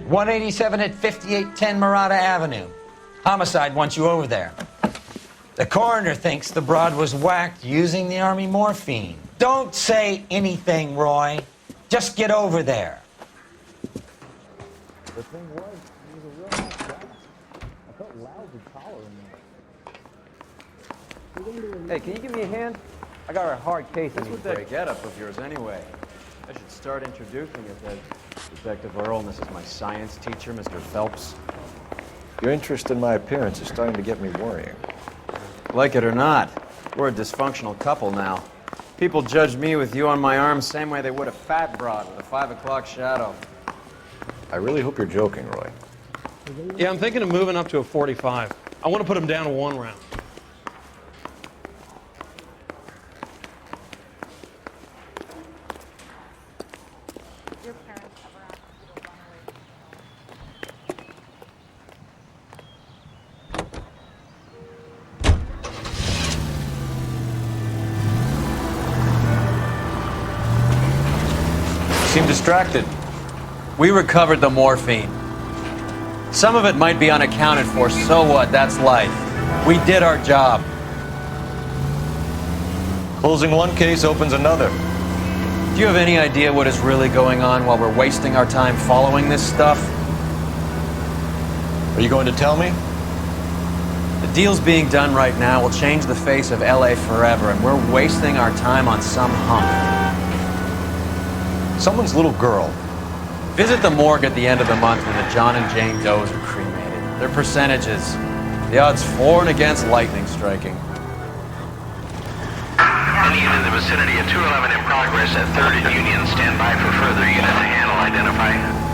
187 at 5810 Murata Avenue. Homicide wants you over there. The coroner thinks the broad was whacked using the Army morphine. Don't say anything, Roy. Just get over there. The thing was, he was a real nice guy. I felt lousy collar in there. Hey, can you give me a hand? I got a hard case I need to What's with break. that getup of yours anyway? I should start introducing it as Detective Earl, and this is my science teacher, Mr. Phelps. Your interest in my appearance is starting to get me worrying. Like it or not, we're a dysfunctional couple now. People judge me with you on my arm same way they would a fat broad with a 5 o'clock shadow. I really hope you're joking, Roy. Yeah, I'm thinking of moving up to a 45. I want to put him down to 1 round. Your parents ever asked you to run away Seem distracted. We recovered the morphine. Some of it might be unaccounted for, so what? That's life. We did our job. Closing one case opens another. Do you have any idea what is really going on while we're wasting our time following this stuff? Are you going to tell me? The deals being done right now will change the face of LA forever, and we're wasting our time on some hunk. Someone's little girl. Visit the morgue at the end of the month when the John and Jane Does are cremated. Their percentages. The odds for and against lightning striking. Any unit in the vicinity of 211 in progress at 3rd and Union. Stand by for further unit to handle. Identify.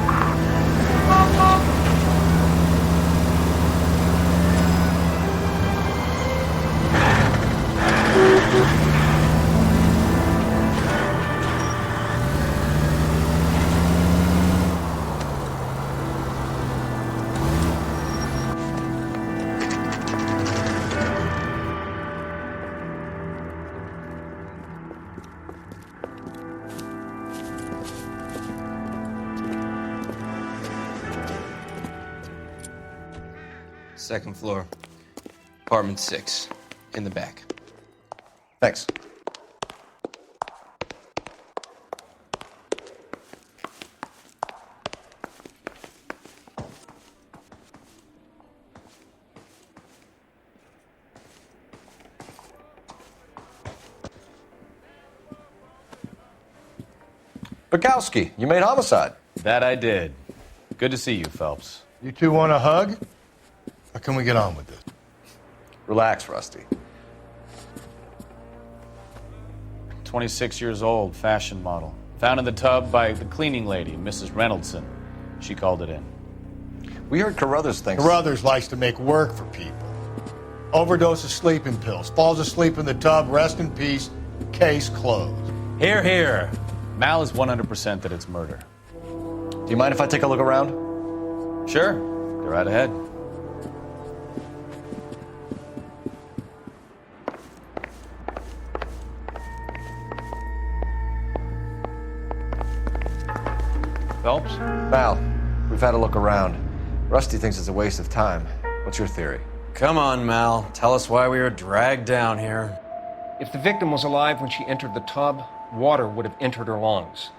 Second floor, apartment 6, in the back. Thanks. Bukowski, you made homicide. That I did. Good to see you, Phelps. You two want a hug? Or can we get on with this? Relax, Rusty. 26 years old, fashion model. Found in the tub by the cleaning lady, Mrs. Reynoldson. She called it in. We heard Carruthers thinks... Carruthers likes to make work for people. Overdose of sleeping pills. Falls asleep in the tub. Rest in peace. Case closed. Here, here. Mal is 100% that it's murder. Do you mind if I take a look around? Sure. Go right ahead. Phelps? Mal, we've had a look around. Rusty thinks it's a waste of time. What's your theory? Come on, Mal. Tell us why we were dragged down here. If the victim was alive when she entered the tub, water would have entered her lungs.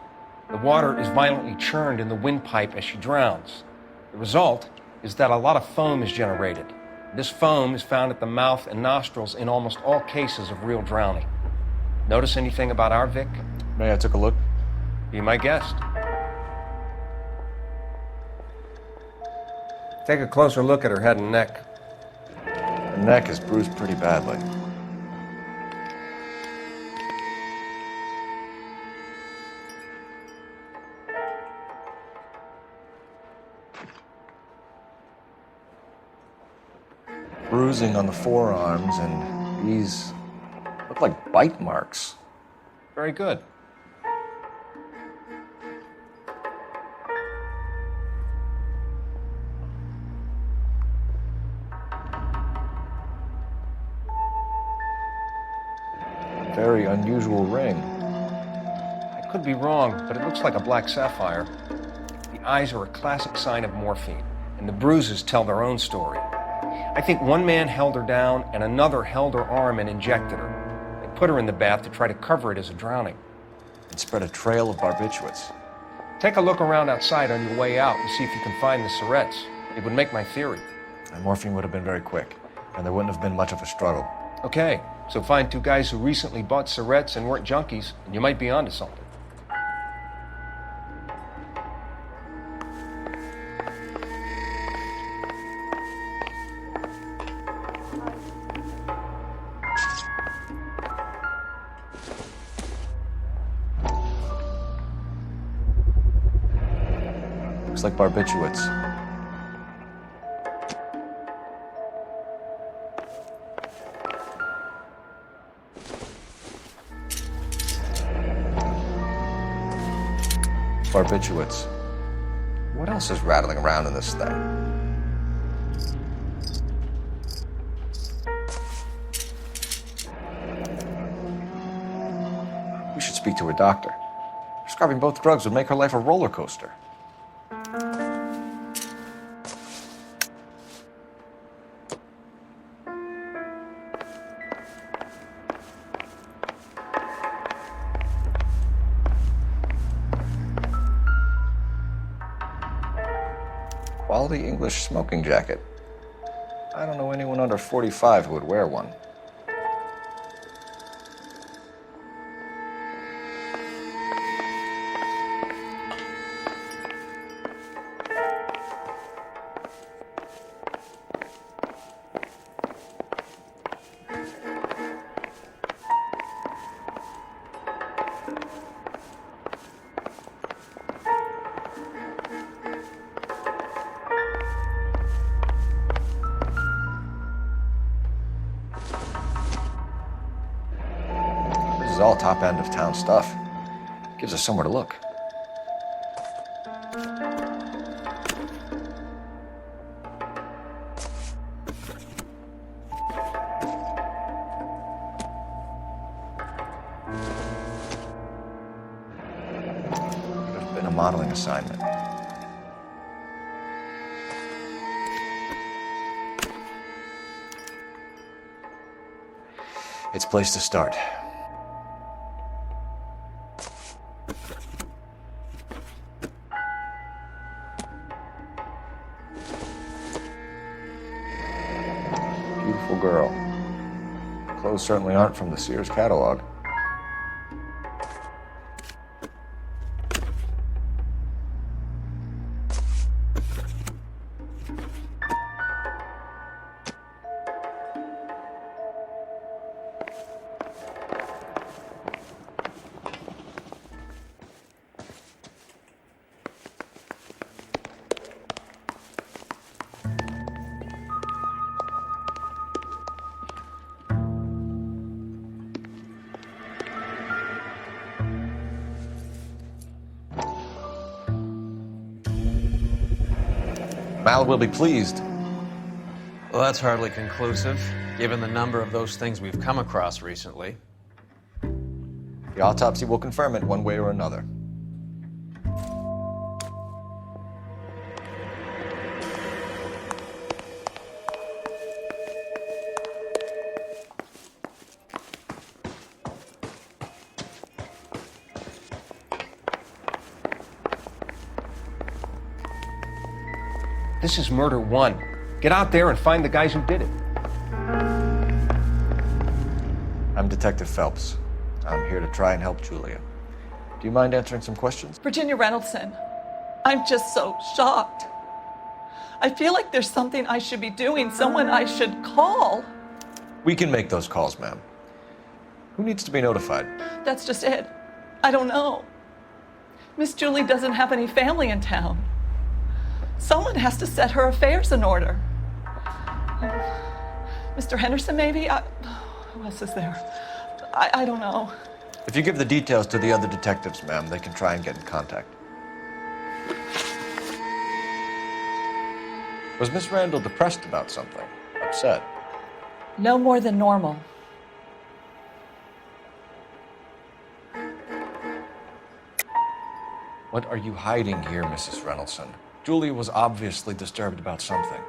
The water is violently churned in the windpipe as she drowns. The result is that a lot of foam is generated. This foam is found at the mouth and nostrils in almost all cases of real drowning. Notice anything about our Vic? May I take a look? Be my guest. Take a closer look at her head and neck. Her neck is bruised pretty badly. Bruising on the forearms, and these look like bite marks. Very good. Very unusual ring. I could be wrong, but it looks like a black sapphire. The eyes are a classic sign of morphine, and the bruises tell their own story. I think one man held her down and another held her arm and injected her. They put her in the bath to try to cover it as a drowning. And spread a trail of barbiturates. Take a look around outside on your way out and see if you can find the syrettes. It would make my theory. And morphine would have been very quick, and there wouldn't have been much of a struggle. Okay, so find two guys who recently bought syrettes and weren't junkies, and you might be onto something. Looks like barbiturates. Barbiturates. What else is rattling around in this thing? We should speak to a doctor. Prescribing both drugs would make her life a roller coaster. Quality English smoking jacket. I don't know anyone under 45 who would wear one. This is all top end of town stuff. Gives us somewhere to look. Could have been a modeling assignment. It's a place to start. Beautiful girl. Clothes certainly aren't from the Sears catalog. Mal will be pleased. Well, that's hardly conclusive, given the number of those things we've come across recently. The autopsy will confirm it one way or another. This is murder one. Get out there and find the guys who did it. I'm Detective Phelps. I'm here to try and help Julia. Do you mind answering some questions? Virginia Reynoldson, I'm just so shocked. I feel like there's something I should be doing, someone I should call. We can make those calls, ma'am. Who needs to be notified? That's just it. I don't know. Miss Julie doesn't have any family in town. Someone has to set her affairs in order. Mr. Henderson, maybe? Who else is there? I don't know. If you give the details to the other detectives, ma'am, they can try and get in contact. Was Miss Randall depressed about something? Upset? No more than normal. What are you hiding here, Mrs. Reynoldson? Julie was obviously disturbed about something.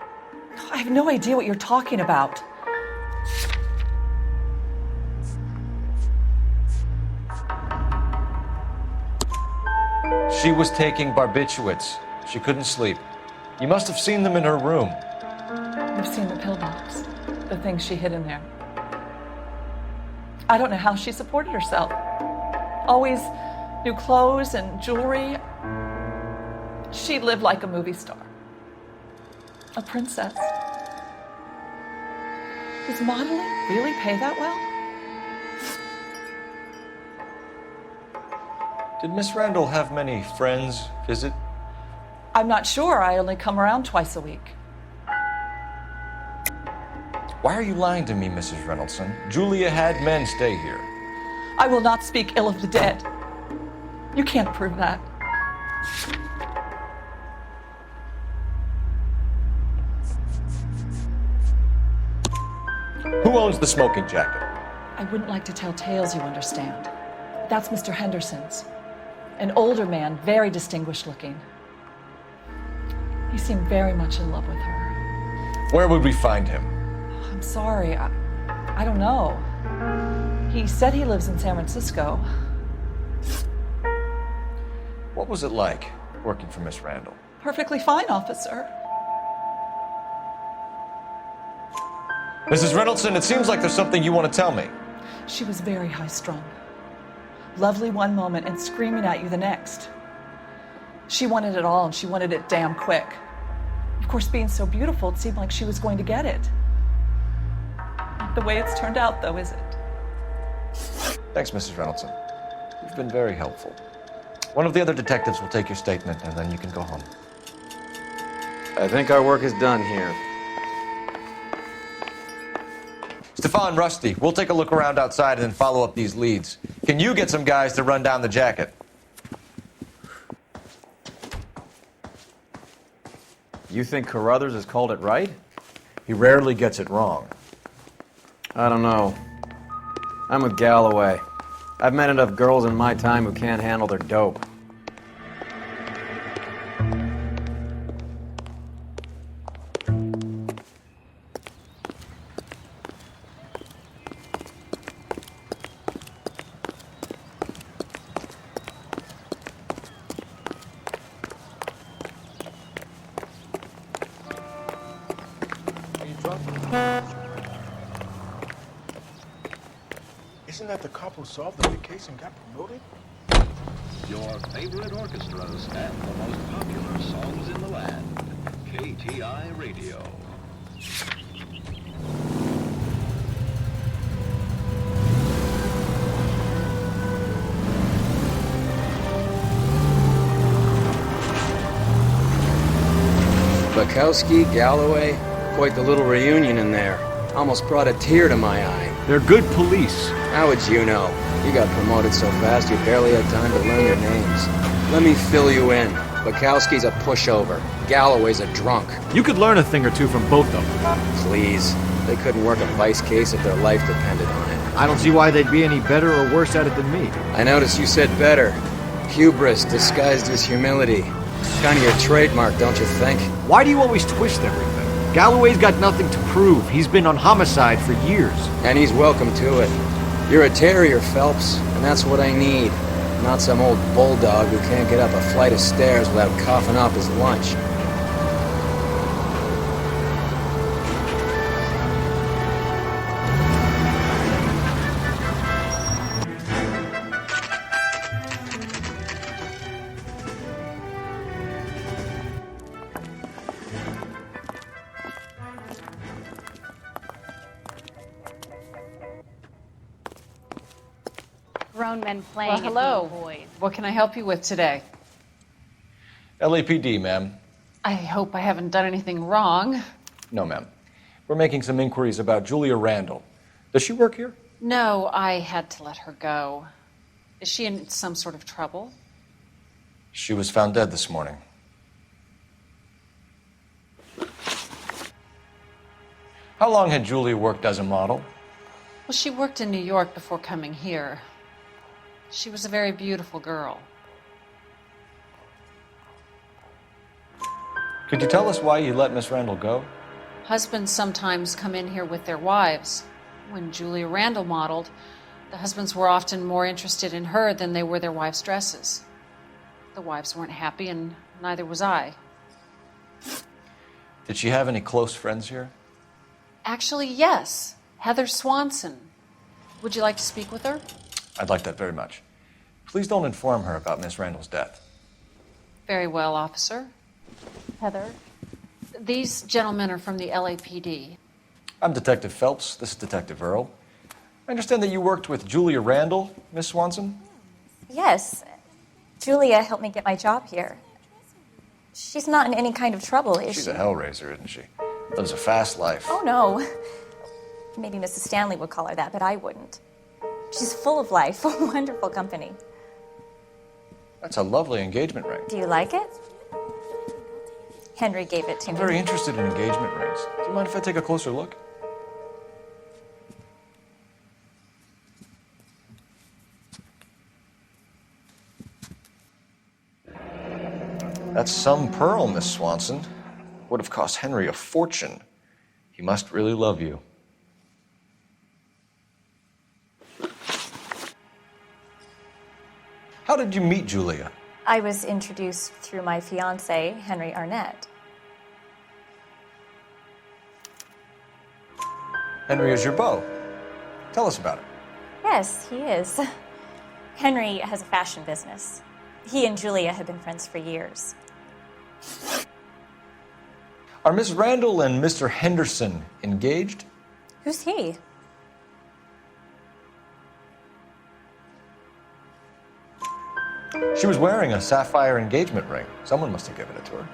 I have no idea what you're talking about. She was taking barbiturates. She couldn't sleep. You must have seen them in her room. I've seen the pillbox, the things she hid in there. I don't know how she supported herself. Always new clothes and jewelry. She lived like a movie star. A princess. Does modeling really pay that well? Did Miss Randall have many friends visit? I'm not sure. I only come around twice a week. Why are you lying to me, Mrs. Reynoldson? Julia had men stay here. I will not speak ill of the dead. You can't prove that. Who owns the smoking jacket? I wouldn't like to tell tales, you understand. That's Mr. Henderson's. An older man, very distinguished looking. He seemed very much in love with her. Where would we find him? I'm sorry, I don't know. He said he lives in San Francisco. What was it like working for Miss Randall? Perfectly fine, officer. Mrs. Reynoldson, it seems like there's something you want to tell me. She was very high-strung. Lovely one moment and screaming at you the next. She wanted it all, and she wanted it damn quick. Of course, being so beautiful, it seemed like she was going to get it. Not the way it's turned out, though, is it? Thanks, Mrs. Reynoldson. You've been very helpful. One of the other detectives will take your statement, and then you can go home. I think our work is done here. Stefan, Rusty, we'll take a look around outside and then follow up these leads. Can you get some guys to run down the jacket? You think Carruthers has called it right? He rarely gets it wrong. I don't know. I'm with Galloway. I've met enough girls in my time who can't handle their dope. Isn't that the cop who solved the big case and got promoted? Your favorite orchestras and the most popular songs in the land. KTI Radio. Bukowski, Galloway, quite the little reunion in there. Almost brought a tear to my eye. They're good police. How would you know? You got promoted so fast you barely had time to learn your names. Let me fill you in. Bukowski's a pushover. Galloway's a drunk. You could learn a thing or two from both of them. Please. They couldn't work a vice case if their life depended on it. I don't see why they'd be any better or worse at it than me. I noticed you said better. Hubris disguised as humility. Kind of your trademark, don't you think? Why do you always twist everything? Galloway's got nothing to prove. He's been on homicide for years. And he's welcome to it. You're a terrier, Phelps, and that's what I need. Not some old bulldog who can't get up a flight of stairs without coughing up his lunch. Grown men playing Well, hello. at little boys. What can I help you with today? LAPD, ma'am. I hope I haven't done anything wrong. No, ma'am. We're making some inquiries about Julia Randall. Does she work here? No, I had to let her go. Is she in some sort of trouble? She was found dead this morning. How long had Julia worked as a model? Well, she worked in New York before coming here. She was a very beautiful girl. Could you tell us why you let Miss Randall go? Husbands sometimes come in here with their wives. When Julia Randall modeled, the husbands were often more interested in her than they were their wives' dresses. The wives weren't happy, and neither was I. Did she have any close friends here? Actually, yes. Heather Swanson. Would you like to speak with her? I'd like that very much. Please don't inform her about Miss Randall's death. Very well, officer. Heather. These gentlemen are from the LAPD. I'm Detective Phelps. This is Detective Earl. I understand that you worked with Julia Randall, Miss Swanson? Yes. Julia helped me get my job here. She's not in any kind of trouble, is she? She's a hellraiser, isn't she? Lives a fast life. Oh, no. Maybe Mrs. Stanley would call her that, but I wouldn't. She's full of life, wonderful company. That's a lovely engagement ring. Do you like it? Henry gave it to me. I'm very interested in engagement rings. Do you mind if I take a closer look? That's some pearl, Miss Swanson. Would have cost Henry a fortune. He must really love you. How did you meet Julia? I was introduced through my fiancé, Henry Arnett. Henry is your beau. Tell us about it. Yes, he is. Henry has a fashion business. He and Julia have been friends for years. Are Miss Randall and Mr. Henderson engaged? Who's he? She was wearing a sapphire engagement ring. Someone must have given it to her.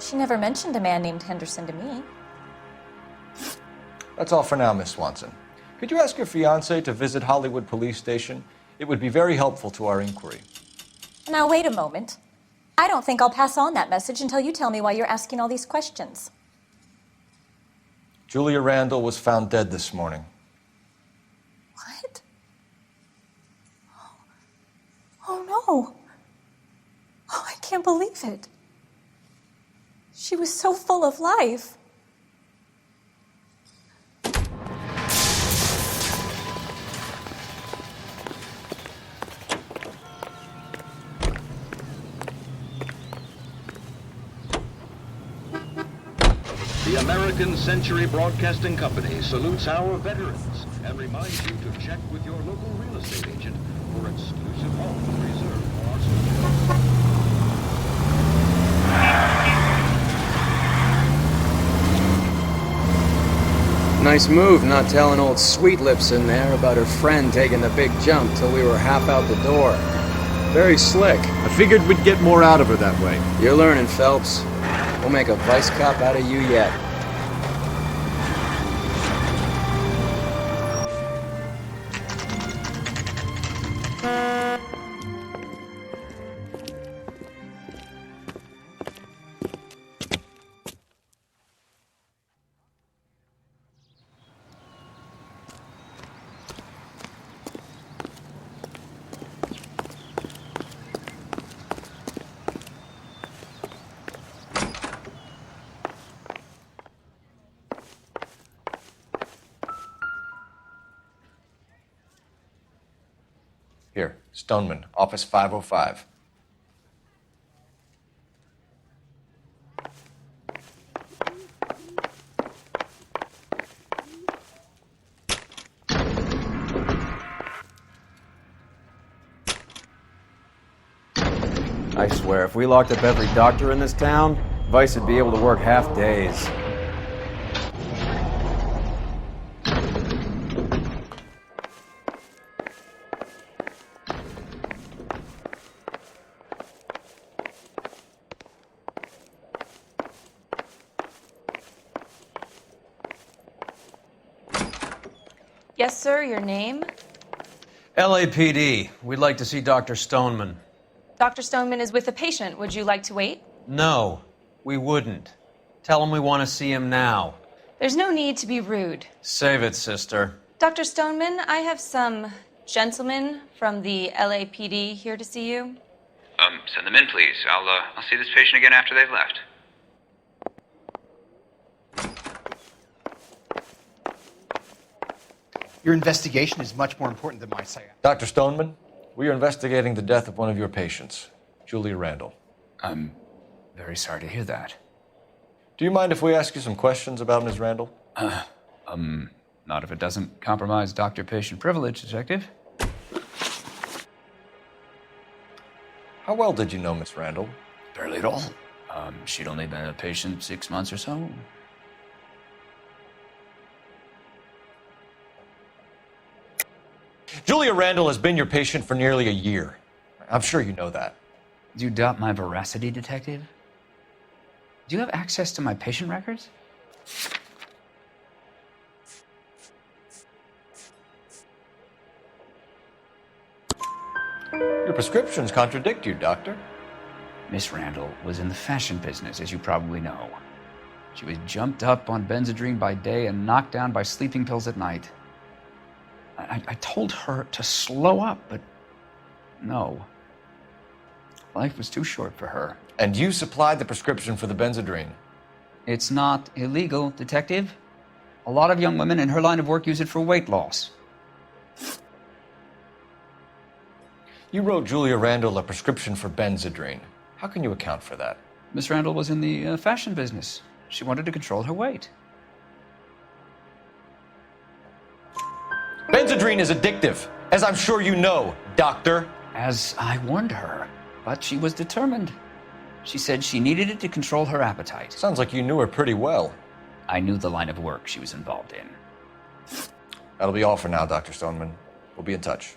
She never mentioned a man named Henderson to me. That's all for now, Miss Swanson. Could you ask your fiancé to visit Hollywood Police Station? It would be very helpful to our inquiry. Now, wait a moment. I don't think I'll pass on that message until you tell me why you're asking all these questions. Julia Randall was found dead this morning. What? Oh, no. Oh, I can't believe it. She was so full of life. The American Century Broadcasting Company salutes our veterans and reminds you to check with your local real estate agent for exclusive homes reserved for our soldiers. Nice move not telling old Sweet Lips in there about her friend taking the big jump till we were half out the door. Very slick. I figured we'd get more out of her that way. You're learning, Phelps. We'll make a vice cop out of you yet. Here, Stoneman, office 505. I swear, if we locked up every doctor in this town, Vice would be able to work half days. Yes, sir, your name? LAPD. We'd like to see Dr. Stoneman. Dr. Stoneman is with a patient. Would you like to wait? No, we wouldn't. Tell him we want to see him now. There's no need to be rude. Save it, sister. Dr. Stoneman, I have some gentlemen from the LAPD here to see you. Send them in, please. I'll see this patient again after they've left. Your investigation is much more important than my say. Dr. Stoneman, we are investigating the death of one of your patients, Julia Randall. I'm very sorry to hear that. Do you mind if we ask you some questions about Ms. Randall? Not if it doesn't compromise doctor-patient privilege, Detective. How well did you know Miss Randall? Barely at all. She'd only been a patient 6 months or so. Julia Randall has been your patient for nearly a year. I'm sure you know that. Do you doubt my veracity, Detective? Do you have access to my patient records? Your prescriptions contradict you, Doctor. Miss Randall was in the fashion business, as you probably know. She was jumped up on Benzedrine by day and knocked down by sleeping pills at night. I told her to slow up, but no. Life was too short for her. And you supplied the prescription for the Benzedrine? It's not illegal, Detective. A lot of young women in her line of work use it for weight loss. You wrote Julia Randall a prescription for Benzedrine. How can you account for that? Miss Randall was in the fashion business. She wanted to control her weight. Benzedrine is addictive, as I'm sure you know, Doctor. As I warned her, but she was determined. She said she needed it to control her appetite. Sounds like you knew her pretty well. I knew the line of work she was involved in. That'll be all for now, Dr. Stoneman. We'll be in touch.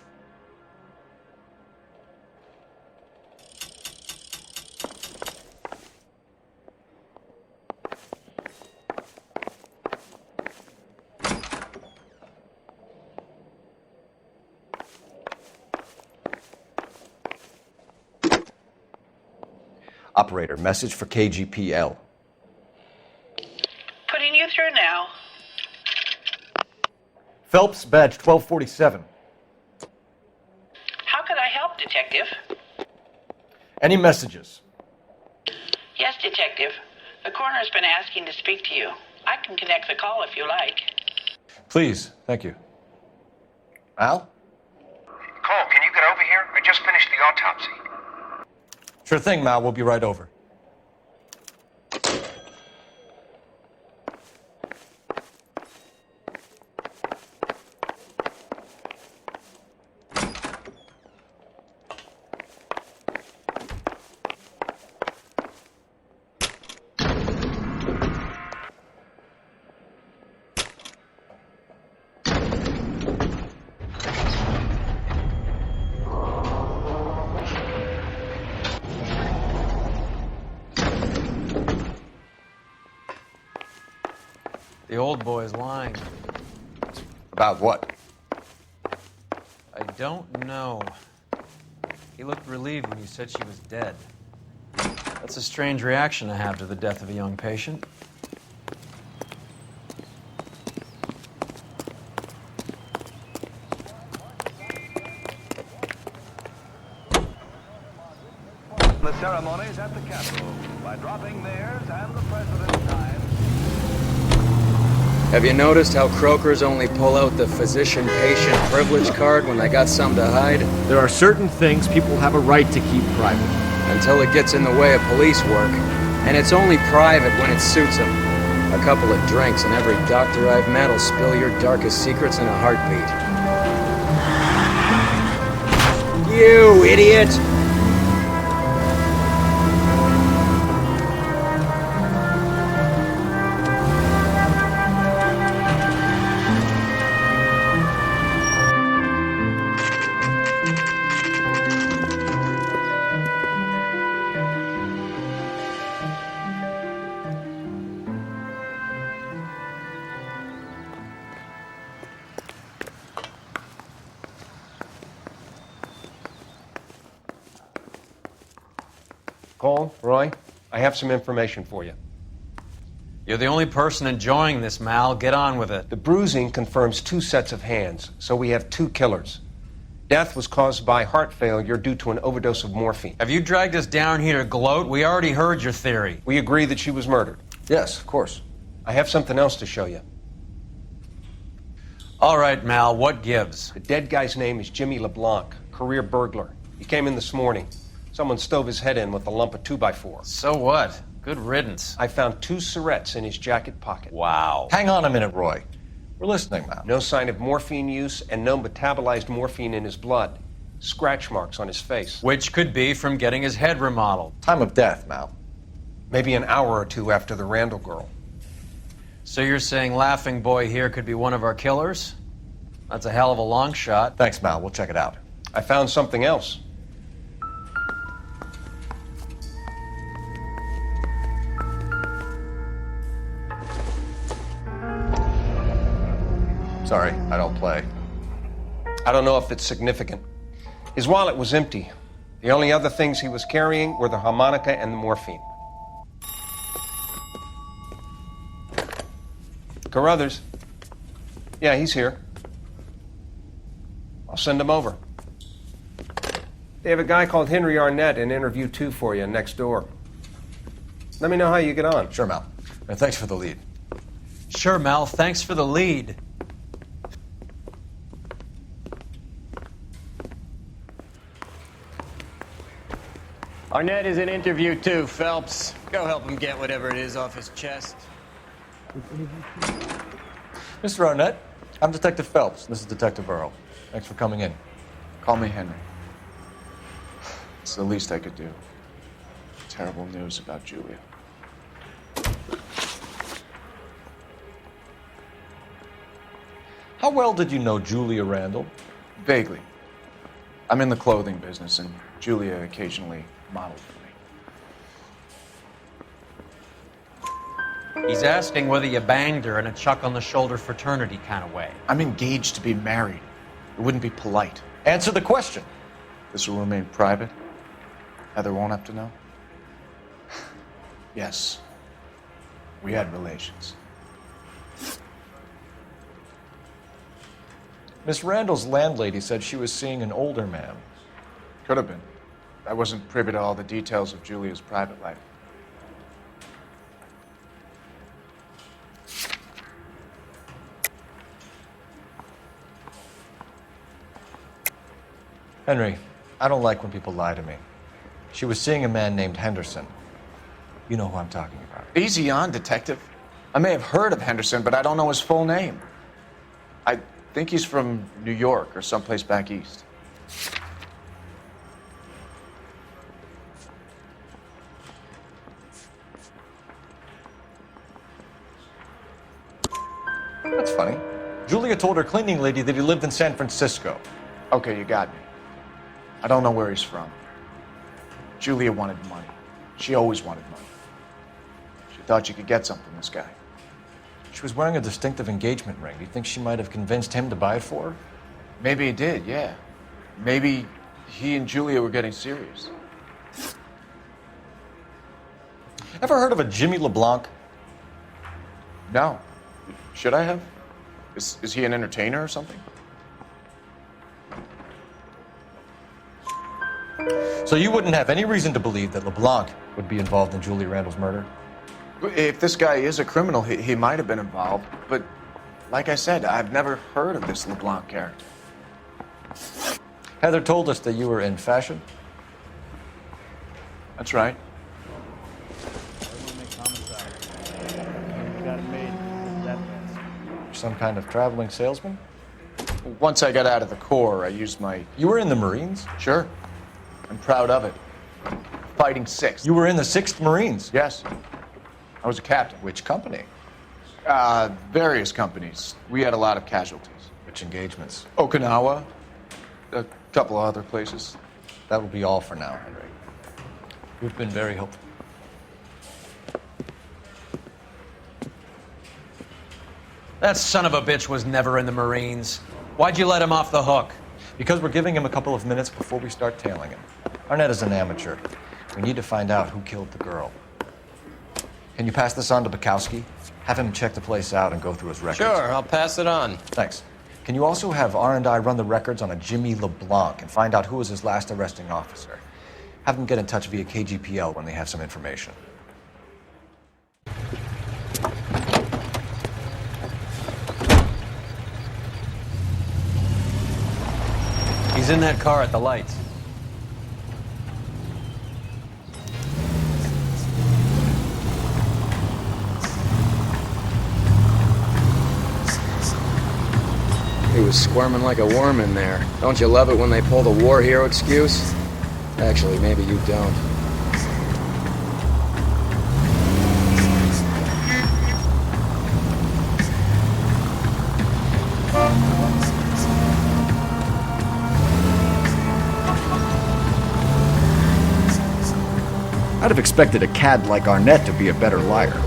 Operator, message for KGPL. Putting you through now. Phelps, badge 1247. How could I help, Detective? Any messages? Yes, Detective. The coroner's been asking to speak to you. I can connect the call if you like. Please, thank you. Al? Cole, can you get over here? I just finished the autopsy. Sure thing, Mal. We'll be right over. The old boy's lying. About what? I don't know. He looked relieved when you said she was dead. That's a strange reaction to have to the death of a young patient. The ceremonies at the Capitol by dropping mayors and the president's time. Have you noticed how croakers only pull out the physician-patient privilege card when they got something to hide? There are certain things people have a right to keep private. Until it gets in the way of police work. And it's only private when it suits them. A couple of drinks and every doctor I've met will spill your darkest secrets in a heartbeat. You idiot! Cole, Roy, I have some information for you. You're the only person enjoying this, Mal. Get on with it. The bruising confirms 2 sets of hands, so we have 2 killers. Death was caused by heart failure due to an overdose of morphine. Have you dragged us down here to gloat? We already heard your theory. We agree that she was murdered. Yes, of course. I have something else to show you. All right, Mal, what gives? The dead guy's name is Jimmy LeBlanc, career burglar. He came in this morning. Someone stove his head in with a lump of 2x4. So what? Good riddance. I found 2 syrettes in his jacket pocket. Wow. Hang on a minute, Roy. We're listening, Mal. No sign of morphine use and no metabolized morphine in his blood. Scratch marks on his face. Which could be from getting his head remodeled. Time of death, Mal. Maybe an hour or 2 after the Randall girl. So you're saying Laughing Boy here could be one of our killers? That's a hell of a long shot. Thanks, Mal. We'll check it out. I found something else. Sorry, I don't play. I don't know if it's significant. His wallet was empty. The only other things he was carrying were the harmonica and the morphine. Carruthers. Yeah, he's here. I'll send him over. They have a guy called Henry Arnett in interview 2 for you next door. Let me know how you get on. Sure, Mal. And thanks for the lead. Sure, Mal. Thanks for the lead. Arnett is in interview 2, Phelps. Go help him get whatever it is off his chest. Mr. Arnett, I'm Detective Phelps. This is Detective Earl. Thanks for coming in. Call me Henry. It's the least I could do. Terrible news about Julia. How well did you know Julia Randall? Vaguely. I'm in the clothing business, and Julia occasionally modeled for me. He's asking whether you banged her in a chuck-on-the-shoulder fraternity kind of way. I'm engaged to be married. It wouldn't be polite. Answer the question. This will remain private. Heather won't have to know. Yes. We had relations. Miss Randall's landlady said she was seeing an older man. Could have been. I wasn't privy to all the details of Julia's private life. Henry, I don't like when people lie to me. She was seeing a man named Henderson. You know who I'm talking about. Easy on, Detective. I may have heard of Henderson, but I don't know his full name. I think he's from New York or someplace back east. That's funny. Julia told her cleaning lady that he lived in San Francisco. Okay, you got me. I don't know where he's from. Julia wanted money. She always wanted money. She thought she could get something from this guy. She was wearing a distinctive engagement ring. Do you think she might have convinced him to buy it for her? Maybe he did, yeah. Maybe he and Julia were getting serious. Ever heard of a Jimmy LeBlanc? No. Should I have? Is he an entertainer or something? So you wouldn't have any reason to believe that LeBlanc would be involved in Julia Randall's murder? If this guy is a criminal, he might have been involved. But like I said, I've never heard of this LeBlanc character. Heather told us that you were in fashion. That's right. Some kind of traveling salesman? Once I got out of the Corps, I used my... You were in the Marines? Sure. I'm proud of it. Fighting 6th. You were in the 6th Marines? Yes. I was a captain. Which company? Various companies. We had a lot of casualties. Which engagements? Okinawa. A couple of other places. That will be all for now, Henry. You've been very helpful. That son of a bitch was never in the Marines. Why'd you let him off the hook? Because we're giving him a couple of minutes before we start tailing him. Arnett is an amateur. We need to find out who killed the girl. Can you pass this on to Bukowski? Have him check the place out and go through his records. Sure, I'll pass it on. Thanks. Can you also have R&I run the records on a Jimmy LeBlanc and find out who was his last arresting officer? Have them get in touch via KGPL when they have some information. He's in that car at the lights. He was squirming like a worm in there. Don't you love it when they pull the war hero excuse? Actually, maybe you don't. I'd have expected a cad like Arnett to be a better liar.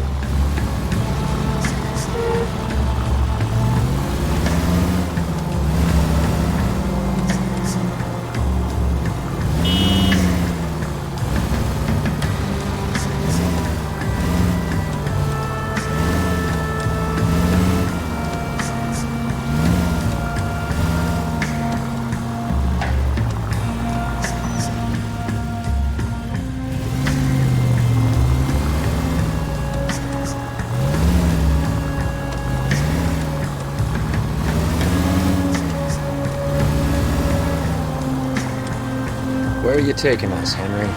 Where are you taking us, Henry?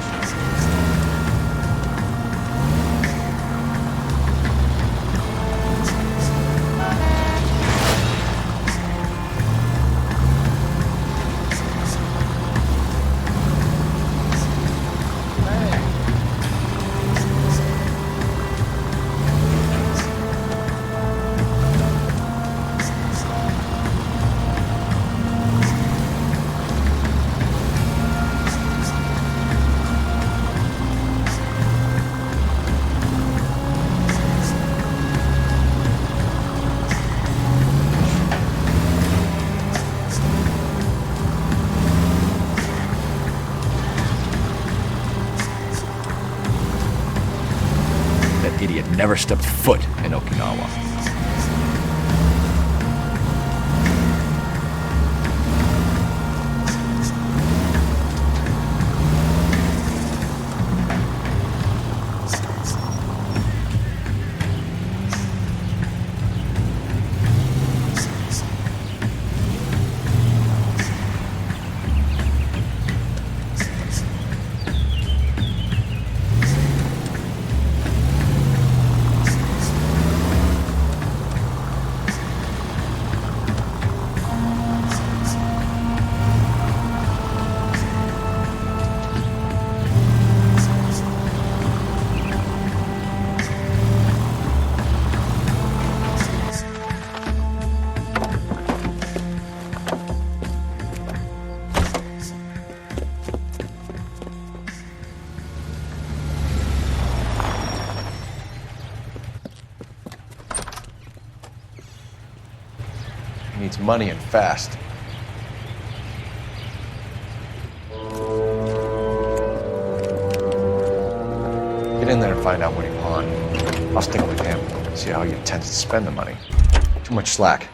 Idiot never stepped foot in Okinawa. He needs money and fast. Get in there and find out what he pawned. I'll stick with him, see how he intends to spend the money. Too much slack.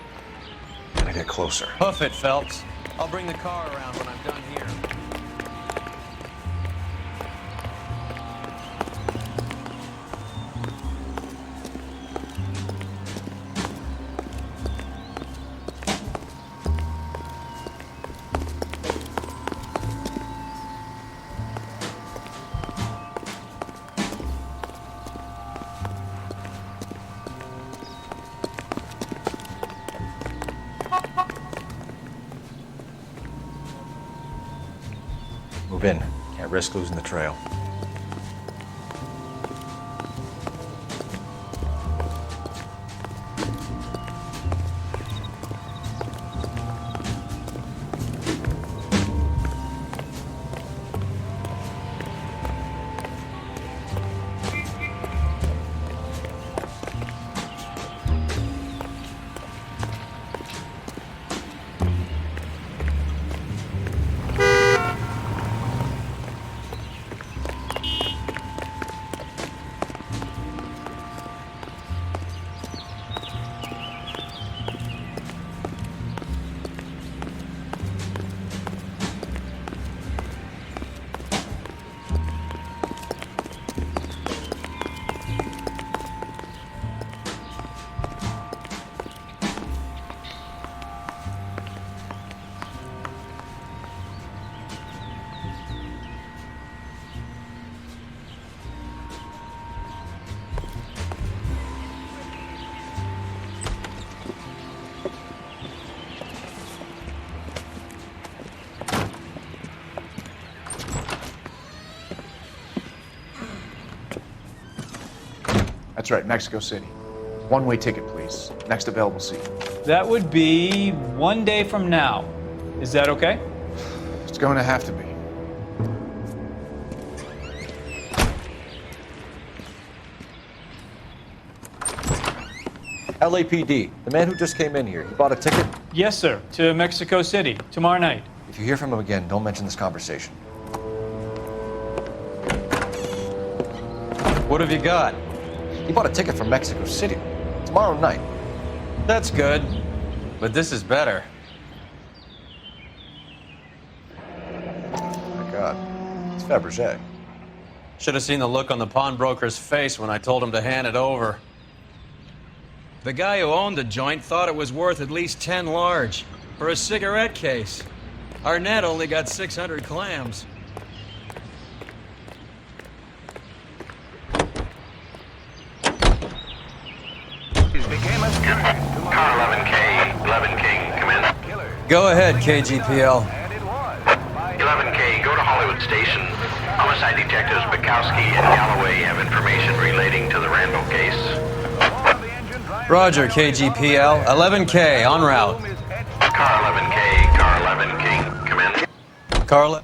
Gotta get closer. Hoof it, Phelps. I'll bring the car around when I'm done here. Move in. Can't risk losing the trail. That's right, Mexico City. One-way ticket, please. Next available seat. That would be 1 day from now. Is that okay? It's going to have to be. LAPD, the man who just came in here, he bought a ticket? Yes, sir. To Mexico City, tomorrow night. If you hear from him again, don't mention this conversation. What have you got? He bought a ticket for Mexico City. Tomorrow night. That's good. But this is better. Oh my God. It's Fabergé. Should have seen the look on the pawnbroker's face when I told him to hand it over. The guy who owned the joint thought it was worth at least 10 large for a cigarette case. Arnett only got 600 clams. Car 11K, come in. Go ahead, KGPL. 11K, go to Hollywood Station. Homicide detectives Bukowski and Galloway have information relating to the Randall case. Roger, KGPL. 11K, en route. Car 11K, come in. Carla.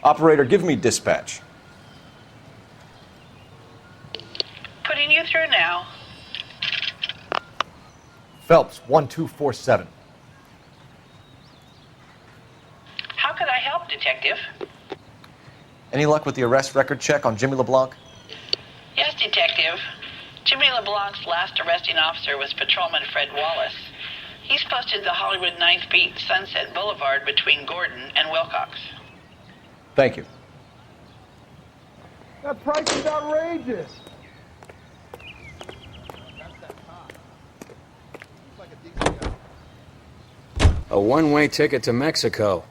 Operator, give me dispatch. Putting you through now. Phelps, 1247. How could I help, Detective? Any luck with the arrest record check on Jimmy LeBlanc? Yes, Detective. Jimmy LeBlanc's last arresting officer was Patrolman Fred Wallace. He's posted the Hollywood 9th Beat Sunset Boulevard between Gordon and Wilcox. Thank you. That price is outrageous. A one-way ticket to Mexico.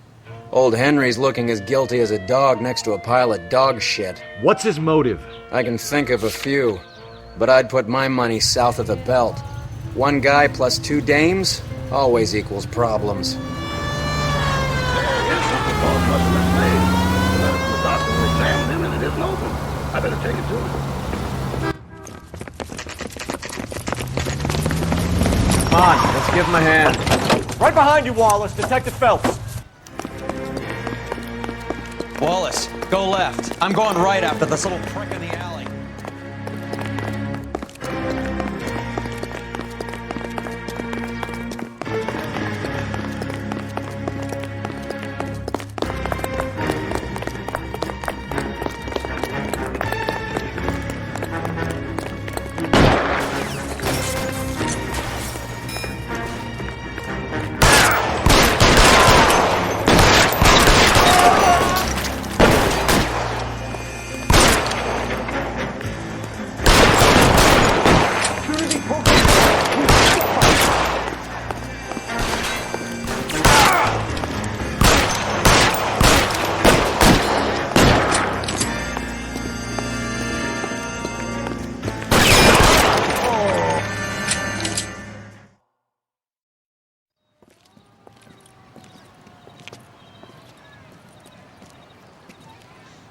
Old Henry's looking as guilty as a dog next to a pile of dog shit. What's his motive? I can think of a few, but I'd put my money south of the belt. One guy plus two dames always equals problems. I better take it to him. Come on, let's give him a hand. Right behind you, Wallace. Detective Phelps. Wallace, go left. I'm going right after this little prick in the alley.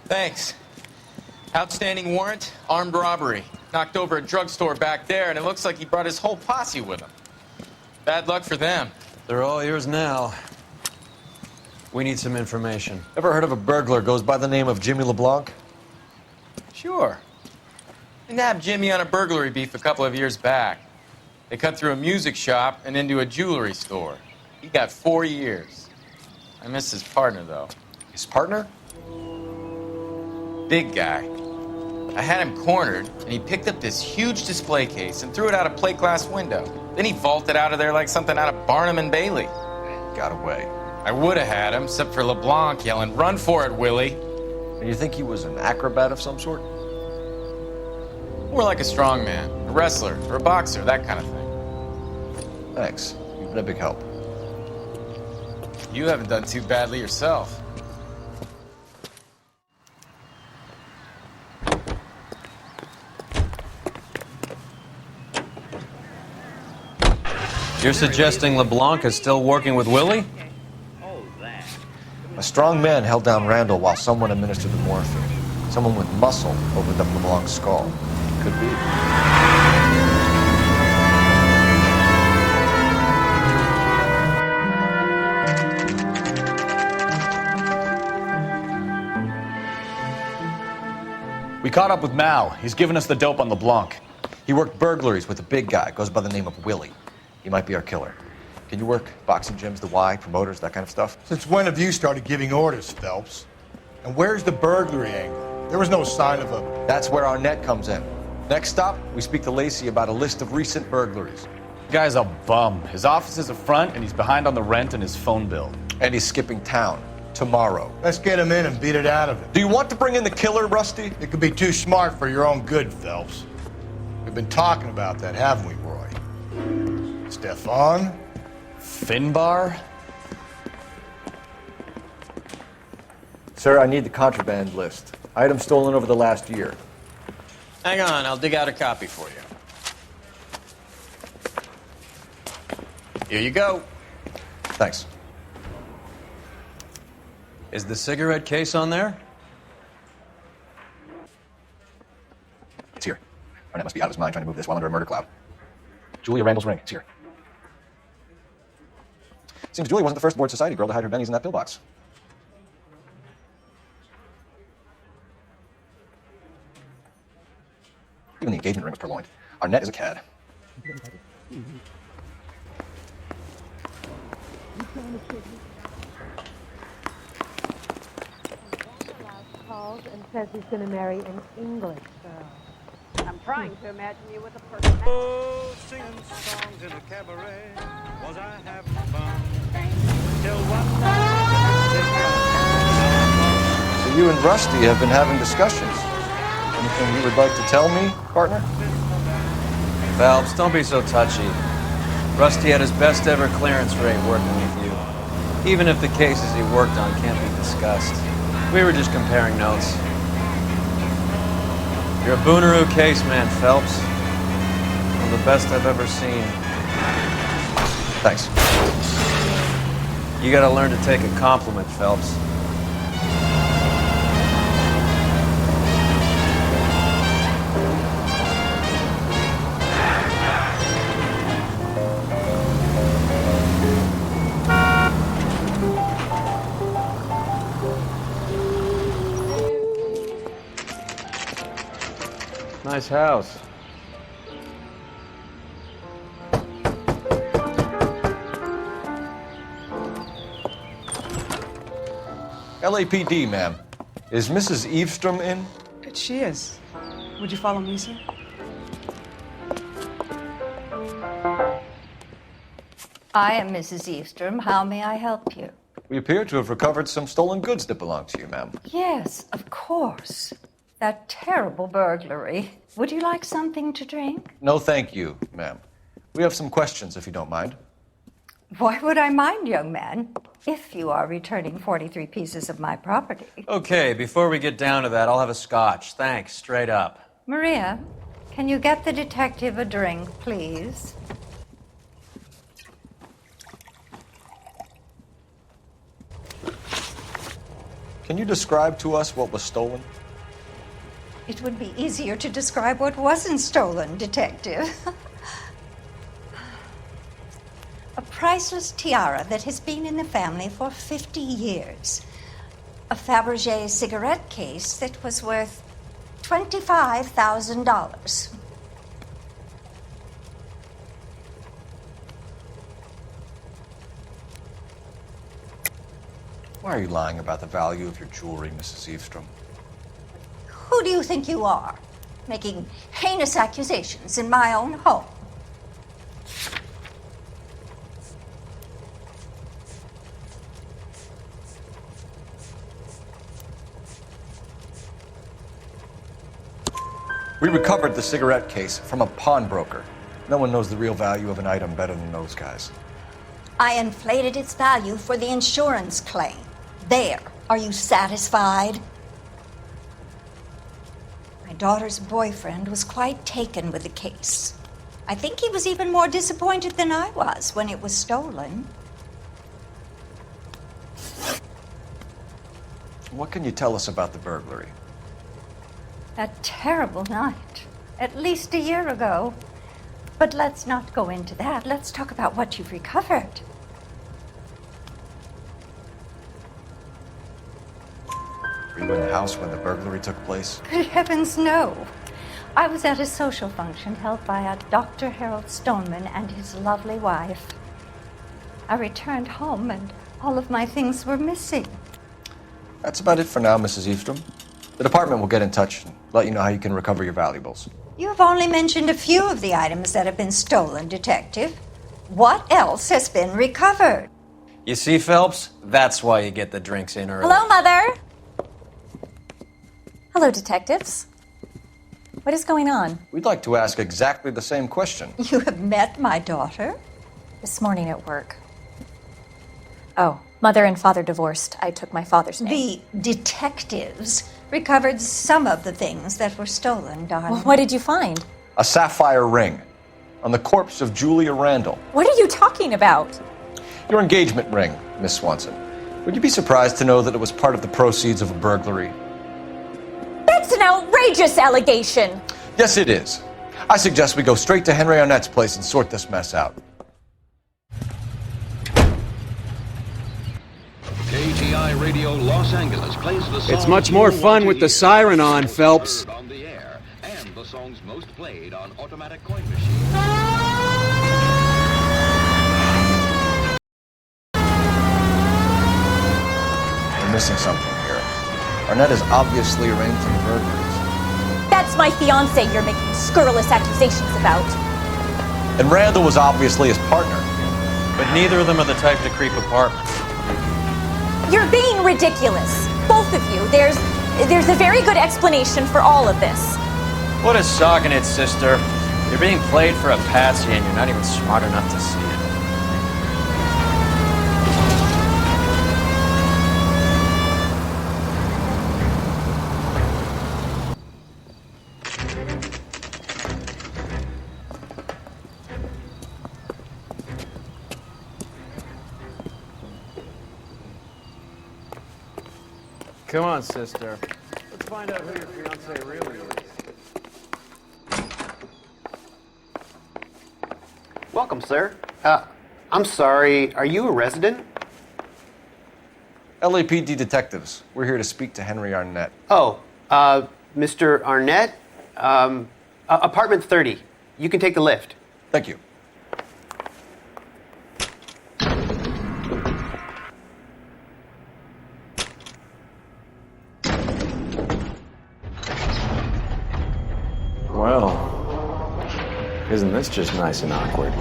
Thanks. Outstanding warrant, armed robbery. Knocked over a drugstore back there, and it looks like he brought his whole posse with him. Bad luck for them. They're all yours now. We need some information. Ever heard of a burglar goes by the name of Jimmy LeBlanc? Sure. They nabbed Jimmy on a burglary beef a couple of years back. They cut through a music shop and into a jewelry store. He got 4 years. I miss his partner, though. His partner? Big guy. I had him cornered, and he picked up this huge display case and threw it out a plate glass window. Then he vaulted out of there like something out of Barnum and Bailey. Got away. I would have had him, except for LeBlanc yelling, "Run for it, Willie!" And you think he was an acrobat of some sort? More like a strongman, a wrestler, or a boxer, that kind of thing. Thanks. You've been a big help. You haven't done too badly yourself. You're suggesting LeBlanc is still working with Willie? A strong man held down Randall while someone administered the morphine. Someone with muscle opened up LeBlanc's skull. Could be. We caught up with Mal. He's given us the dope on LeBlanc. He worked burglaries with a big guy, goes by the name of Willie. He might be our killer. Can you work boxing gyms, the Y, promoters, that kind of stuff? Since when have you started giving orders, Phelps? And where's the burglary angle? There was no sign of a... That's where Arnett comes in. Next stop, we speak to Lacey about a list of recent burglaries. The guy's a bum. His office is a front, and he's behind on the rent and his phone bill. And he's skipping town tomorrow. Let's get him in and beat it out of him. Do you want to bring in the killer, Rusty? It could be too smart for your own good, Phelps. We've been talking about that, haven't we, Roy? Stefan? Finbar? Sir, I need the contraband list. Items stolen over the last year. Hang on, I'll dig out a copy for you. Here you go. Thanks. Is the cigarette case on there? It's here. Arnett must be out of his mind trying to move this while under a murder cloud. Julia Randall's ring. It's here. Seems Julia wasn't the first bored society girl to hide her bennies in that pillbox. Even the engagement ring was purloined. Arnett is a cad. Calls and says he's going to marry an English girl. I'm trying to imagine you with a person. Oh, singing songs in a cabaret. Was I having fun? Till one night. So you and Rusty have been having discussions. Anything you would like to tell me, partner? Phelps, don't be so touchy. Rusty had his best ever clearance rate working with you. Even if the cases he worked on can't be discussed. We were just comparing notes. You're a Booneroo case man, Phelps. One of the best I've ever seen. Thanks. You gotta learn to take a compliment, Phelps. Nice house. LAPD, ma'am. Is Mrs. Eavestrom in? She is. Would you follow me, sir? I am Mrs. Eavestrom. How may I help you? We appear to have recovered some stolen goods that belong to you, ma'am. Yes, of course. That terrible burglary. Would you like something to drink? No, thank you, ma'am. We have some questions, if you don't mind. Why would I mind, young man, if you are returning 43 pieces of my property? Okay, before we get down to that, I'll have a scotch. Thanks, straight up. Maria, can you get the detective a drink, please? Can you describe to us what was stolen? It would be easier to describe what wasn't stolen, Detective. A priceless tiara that has been in the family for 50 years. A Fabergé cigarette case that was worth $25,000. Why are you lying about the value of your jewelry, Mrs. Eavestrom? Who do you think you are, making heinous accusations in my own home? We recovered the cigarette case from a pawnbroker. No one knows the real value of an item better than those guys. I inflated its value for the insurance claim. There. Are you satisfied? My daughter's boyfriend was quite taken with the case. I think he was even more disappointed than I was when it was stolen. What can you tell us about the burglary? A terrible night. At least a year ago. But let's not go into that. Let's talk about what you've recovered. Were you in the house when the burglary took place? Good heavens, no. I was at a social function held by a Dr. Harold Stoneman and his lovely wife. I returned home and all of my things were missing. That's about it for now, Mrs. Eastrom. The department will get in touch and let you know how you can recover your valuables. You have only mentioned a few of the items that have been stolen, Detective. What else has been recovered? You see, Phelps? That's why you get the drinks in early. Hello, Mother. Hello, detectives. What is going on? We'd like to ask exactly the same question. You have met my daughter? This morning at work. Oh, Mother and Father divorced. I took my father's name. The detectives recovered some of the things that were stolen, darling. Well, what did you find? A sapphire ring on the corpse of Julia Randall. What are you talking about? Your engagement ring, Miss Swanson. Would you be surprised to know that it was part of the proceeds of a burglary? That's an outrageous allegation! Yes, it is. I suggest we go straight to Henry Arnett's place and sort this mess out. KTI Radio Los Angeles plays the song It's much more fun with the siren on, Phelps. on the air, and the songs most played on automatic coin machines. We're missing something here. Arnett is obviously arranging the burglaries. That's my fiancé you're making scurrilous accusations about. And Randall was obviously his partner. But neither of them are the type to creep apartments. You're being ridiculous. Both of you. There's a very good explanation for all of this. What is sogging it, sister? You're being played for a patsy and you're not even smart enough to see it. Come on, sister. Let's find out who your fiancé really is. Welcome, sir. I'm sorry, are you a resident? LAPD detectives. We're here to speak to Henry Arnett. Oh, Mr. Arnett? Apartment 30. You can take the lift. Thank you. Well, isn't this just nice and awkward?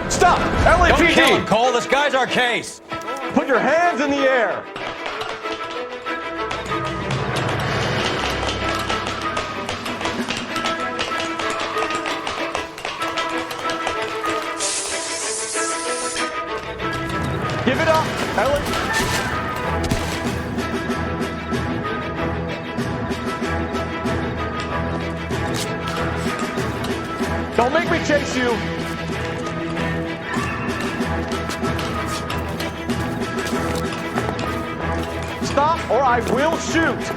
Stop! LAPD! Don't kill him, Cole. This guy's our case. Put your hands in the air! Give it up, Ellen. Don't make me chase you. Stop or I will shoot.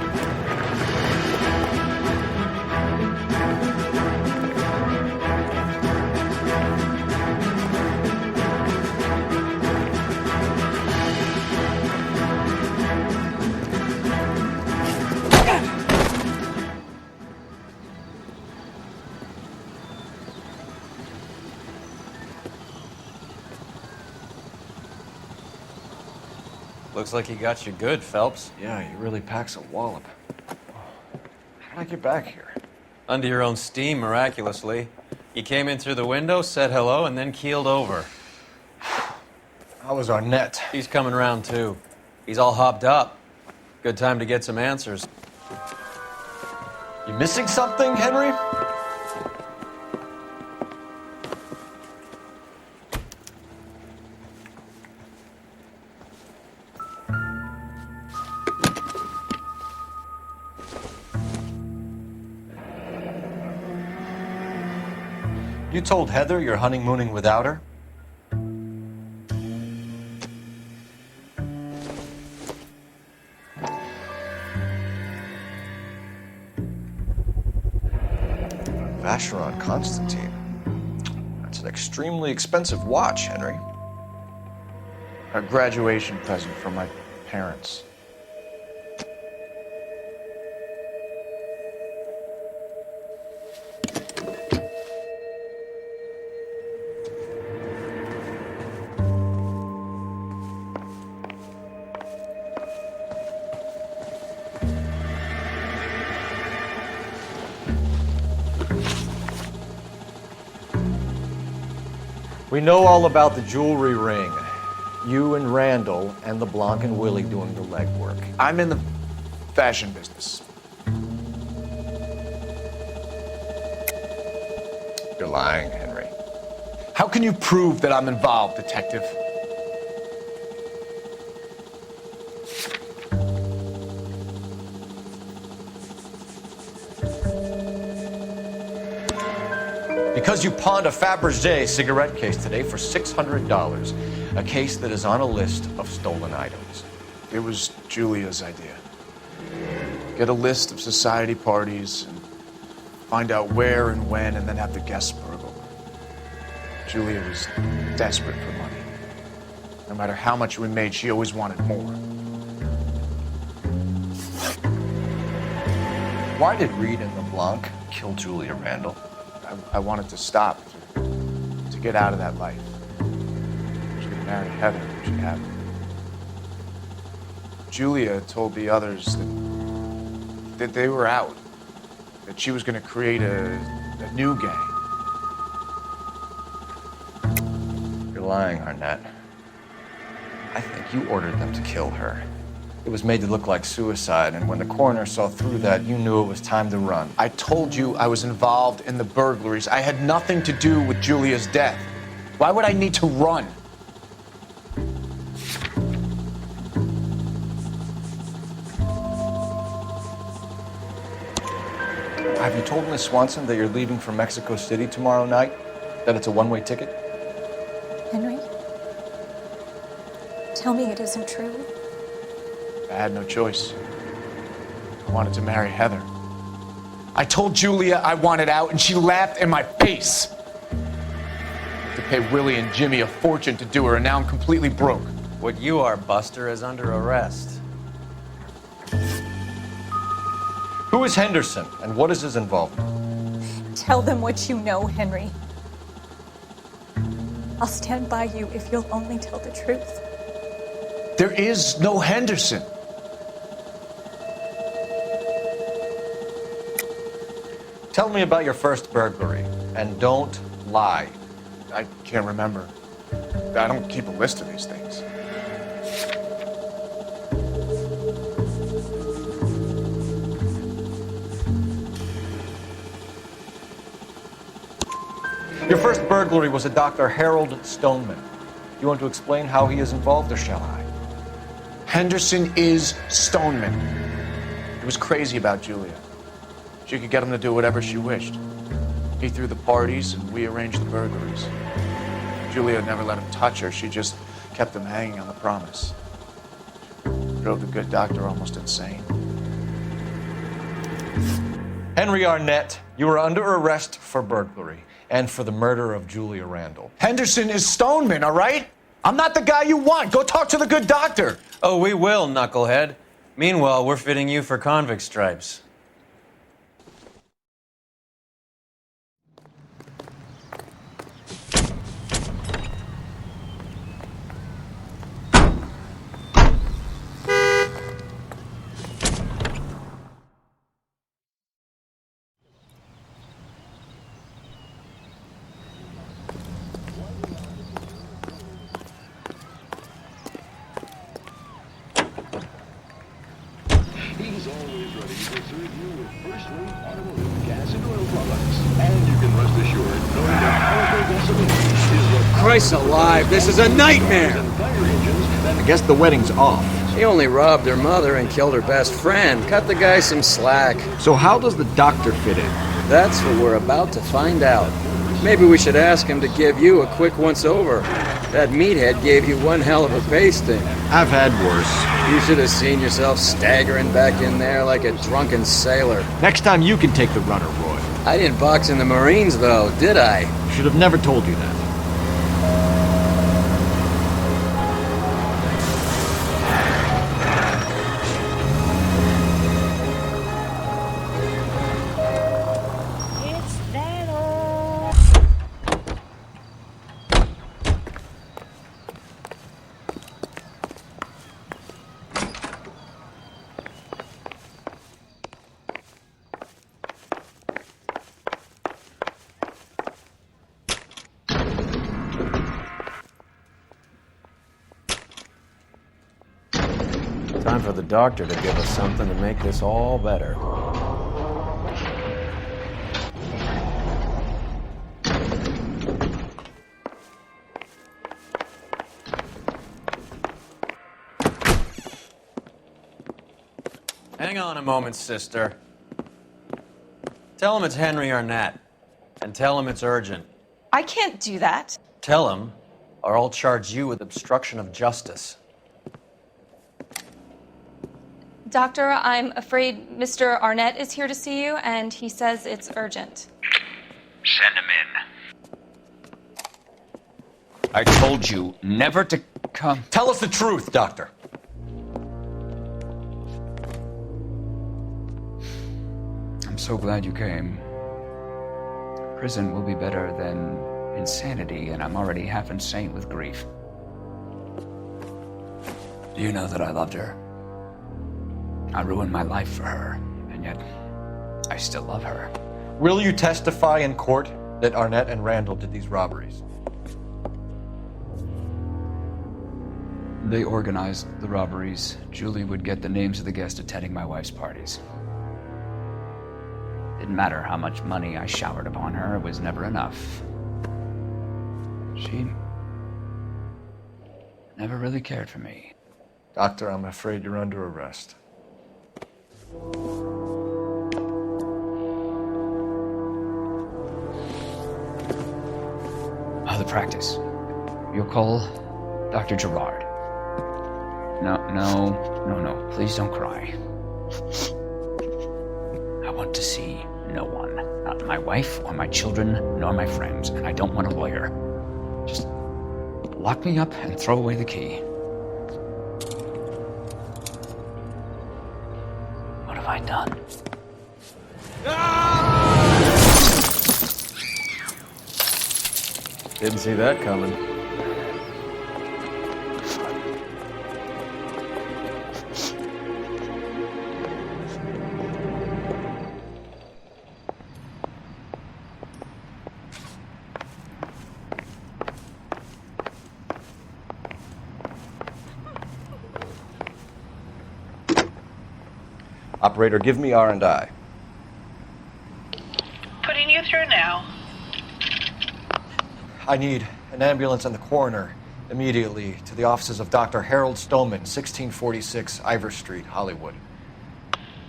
Looks like he got you good, Phelps. Yeah, he really packs a wallop. How'd I get back here? Under your own steam, miraculously. You came in through the window, said hello, and then keeled over. How was Arnett? He's coming round, too. He's all hopped up. Good time to get some answers. You missing something, Henry? You told Heather you're honeymooning without her? Vacheron Constantine. That's an extremely expensive watch, Henry. A graduation present from my parents. We know all about the jewelry ring. You and Randall and LeBlanc and Willie doing the legwork. I'm in the fashion business. You're lying, Henry. How can you prove that I'm involved, detective? Because you pawned a Fabergé cigarette case today for $600. A case that is on a list of stolen items. It was Julia's idea. Get a list of society parties, and find out where and when, and then have the guests burgled. Julia was desperate for money. No matter how much we made, she always wanted more. Why did Reed and LeBlanc kill Julia Randall? I wanted to stop, to get out of that life. She could marry Heather if she had her. Julia told the others that they were out, that she was going to create a new gang. You're lying, Arnett. I think you ordered them to kill her. It was made to look like suicide, and when the coroner saw through that, you knew it was time to run. I told you I was involved in the burglaries. I had nothing to do with Julia's death. Why would I need to run? Have you told Miss Swanson that you're leaving for Mexico City tomorrow night? That it's a one-way ticket? Henry? Tell me it isn't true. I had no choice. I wanted to marry Heather. I told Julia I wanted out, and she laughed in my face. I had to pay Willie and Jimmy a fortune to do her, and now I'm completely broke. What you are, Buster, is under arrest. Who is Henderson, and what is his involvement? Tell them what you know, Henry. I'll stand by you if you'll only tell the truth. There is no Henderson. Tell me about your first burglary, and don't lie. I can't remember. I don't keep a list of these things. Your first burglary was a Dr. Harold Stoneman. You want to explain how he is involved, or shall I? Henderson is Stoneman. He was crazy about Julia. She could get him to do whatever she wished. He threw the parties, and we arranged the burglaries. Julia never let him touch her. She just kept him hanging on the promise. Drove the good doctor almost insane. Henry Arnett, you are under arrest for burglary and for the murder of Julia Randall. Henderson is Stoneman, all right? I'm not the guy you want. Go talk to the good doctor. Oh, we will, knucklehead. Meanwhile, we're fitting you for convict stripes. He's always ready to serve you with first-rate automotive gas and oil products. And you can rest assured knowing that powerful gasoline is what... Christ alive, this is a nightmare! I guess the wedding's off. She only robbed her mother and killed her best friend. Cut the guy some slack. So how does the doctor fit in? That's what we're about to find out. Maybe we should ask him to give you a quick once-over. That meathead gave you one hell of a pasting. I've had worse. You should have seen yourself staggering back in there like a drunken sailor. Next time you can take the runner, Roy. I didn't box in the Marines, though, did I? Should have never told you that. Time for the doctor to give us something to make this all better. Hang on a moment, sister. Tell him it's Henry Arnett. And tell him it's urgent. I can't do that. Tell him, or I'll charge you with obstruction of justice. Doctor, I'm afraid Mr. Arnett is here to see you, and he says it's urgent. Send him in. I told you never to come. Tell us the truth, Doctor. I'm so glad you came. Prison will be better than insanity, and I'm already half insane with grief. Do you know that I loved her? I ruined my life for her, and yet I still love her. Will you testify in court that Arnett and Randall did these robberies? They organized the robberies. Julie would get the names of the guests attending my wife's parties. Didn't matter how much money I showered upon her, it was never enough. She never really cared for me. Doctor, I'm afraid you're under arrest. Oh, the practice. You'll call Dr. Gerard. No. Please don't cry. I want to see no one. Not my wife or my children, nor my friends. And I don't want a lawyer. Just lock me up and throw away the key. What have I done? Didn't see that coming. Operator, give me R&I. Putting you through now. I need an ambulance and the coroner immediately to the offices of Dr. Harold Stoneman, 1646 Ivor Street, Hollywood.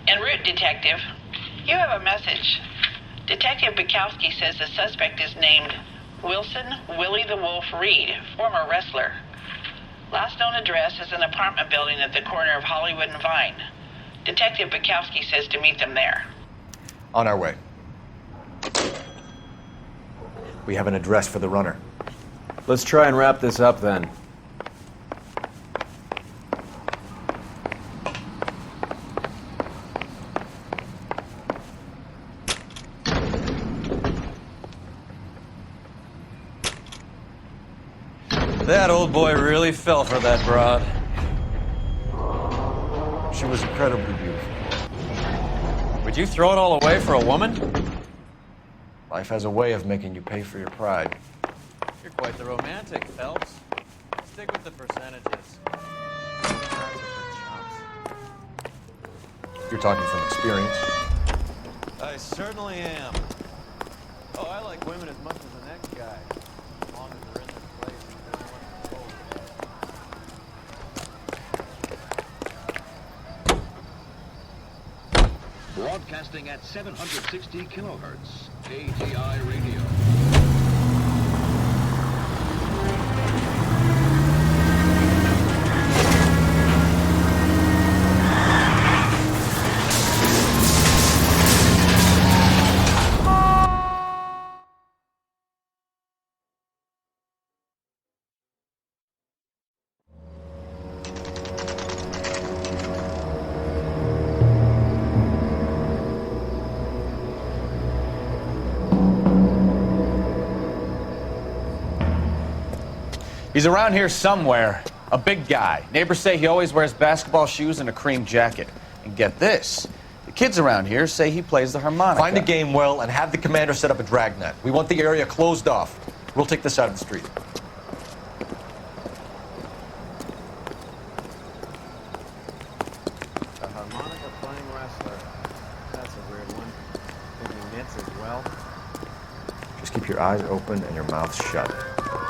En route, Detective. You have a message. Detective Bukowski says the suspect is named Wilson Willie the Wolf Reed, former wrestler. Last known address is an apartment building at the corner of Hollywood and Vine. Detective Bukowski says to meet them there. On our way. We have an address for the runner. Let's try and wrap this up then. That old boy really fell for that broad. She was incredibly beautiful. Would you throw it all away for a woman? Life has a way of making you pay for your pride. You're quite the romantic, Phelps. Stick with the percentages. You're talking from experience. I certainly am. Oh, I like women as much as the next guy. As long as they're in this place and everyone controls it. Broadcasting at 760 kilohertz, ATI radio. He's around here somewhere. A big guy. Neighbors say he always wears basketball shoes and a cream jacket. And get this. The kids around here say he plays the harmonica. Find a game well and have the commander set up a dragnet. We want the area closed off. We'll take this out of the street. The harmonica playing wrestler. That's a weird one. Think he knits as well? Just keep your eyes open and your mouth shut.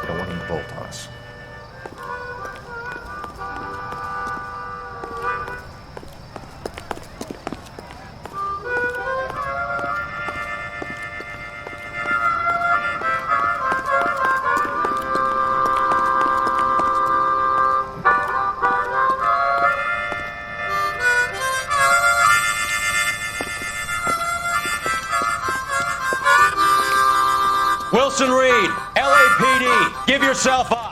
We don't want him to bolt on us. Wilson Reed, LAPD, give yourself up.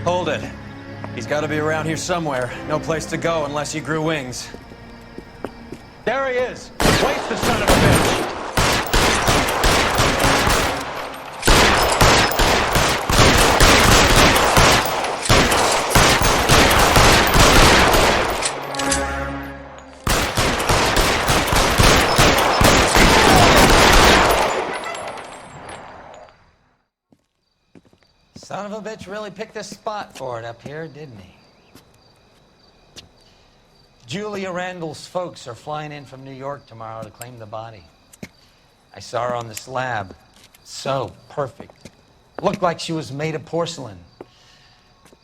Hold it. He's got to be around here somewhere. No place to go unless he grew wings. There he is. Waste the son of a bitch. Son of a bitch really picked this spot for it up here, didn't he? Julia Randall's folks are flying in from New York tomorrow to claim the body. I saw her on the slab. So perfect. Looked like she was made of porcelain.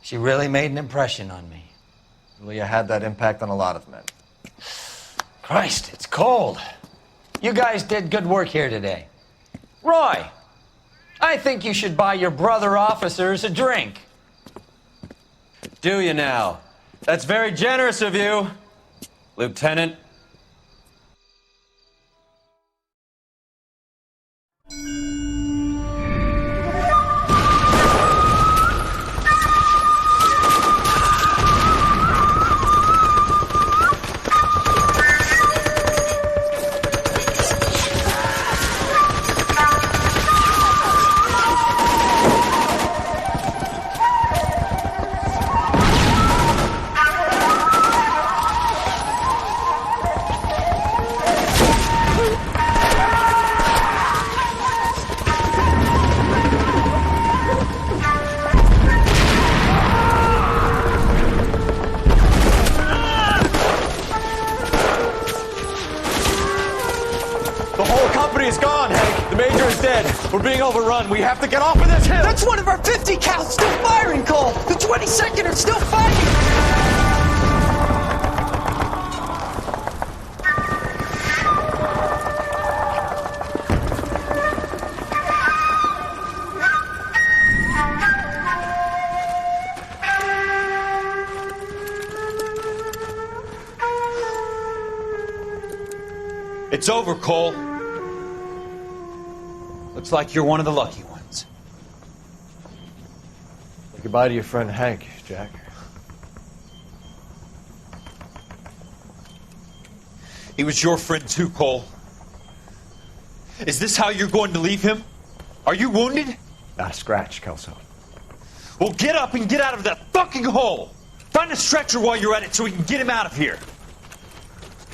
She really made an impression on me. Julia had that impact on a lot of men. Christ, it's cold. You guys did good work here today. Roy, I think you should buy your brother officers a drink. Do you now? That's very generous of you, Lieutenant. We're being overrun. We have to get off of this hill. That's one of our 50 cals still firing, Cole. The 22nd are still fighting. It's over, Cole. Looks like you're one of the lucky ones. Say goodbye to your friend Hank, Jack. He was your friend too, Cole. Is this how you're going to leave him? Are you wounded? Not a scratch, Kelso. Well, get up and get out of that fucking hole! Find a stretcher while you're at it so we can get him out of here.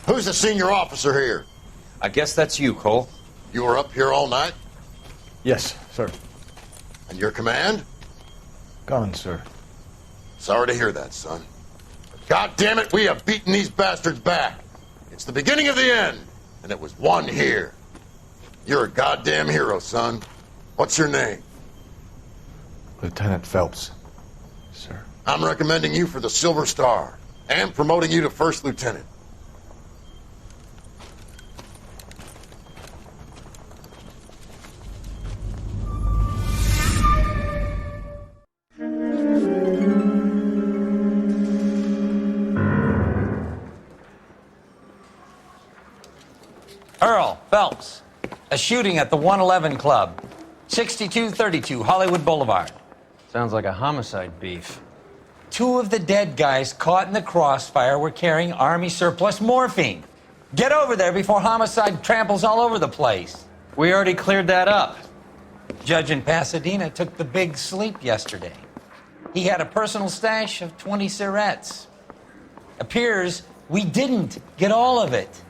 Who's the senior officer here? I guess that's you, Cole. You were up here all night? Yes, sir. And your command? Gone, sir. Sorry to hear that, son. But God damn it, we have beaten these bastards back. It's the beginning of the end, and it was one here. You're a goddamn hero, son. What's your name? Lieutenant Phelps, sir. I'm recommending you for the Silver Star, and promoting you to First Lieutenant. Earl Phelps, a shooting at the 111 Club, 6232 Hollywood Boulevard. Sounds like a homicide beef. 2 of the dead guys caught in the crossfire were carrying Army surplus morphine. Get over there before homicide tramples all over the place. We already cleared that up. Judge in Pasadena took the big sleep yesterday. He had a personal stash of 20 cigarettes. Appears we didn't get all of it.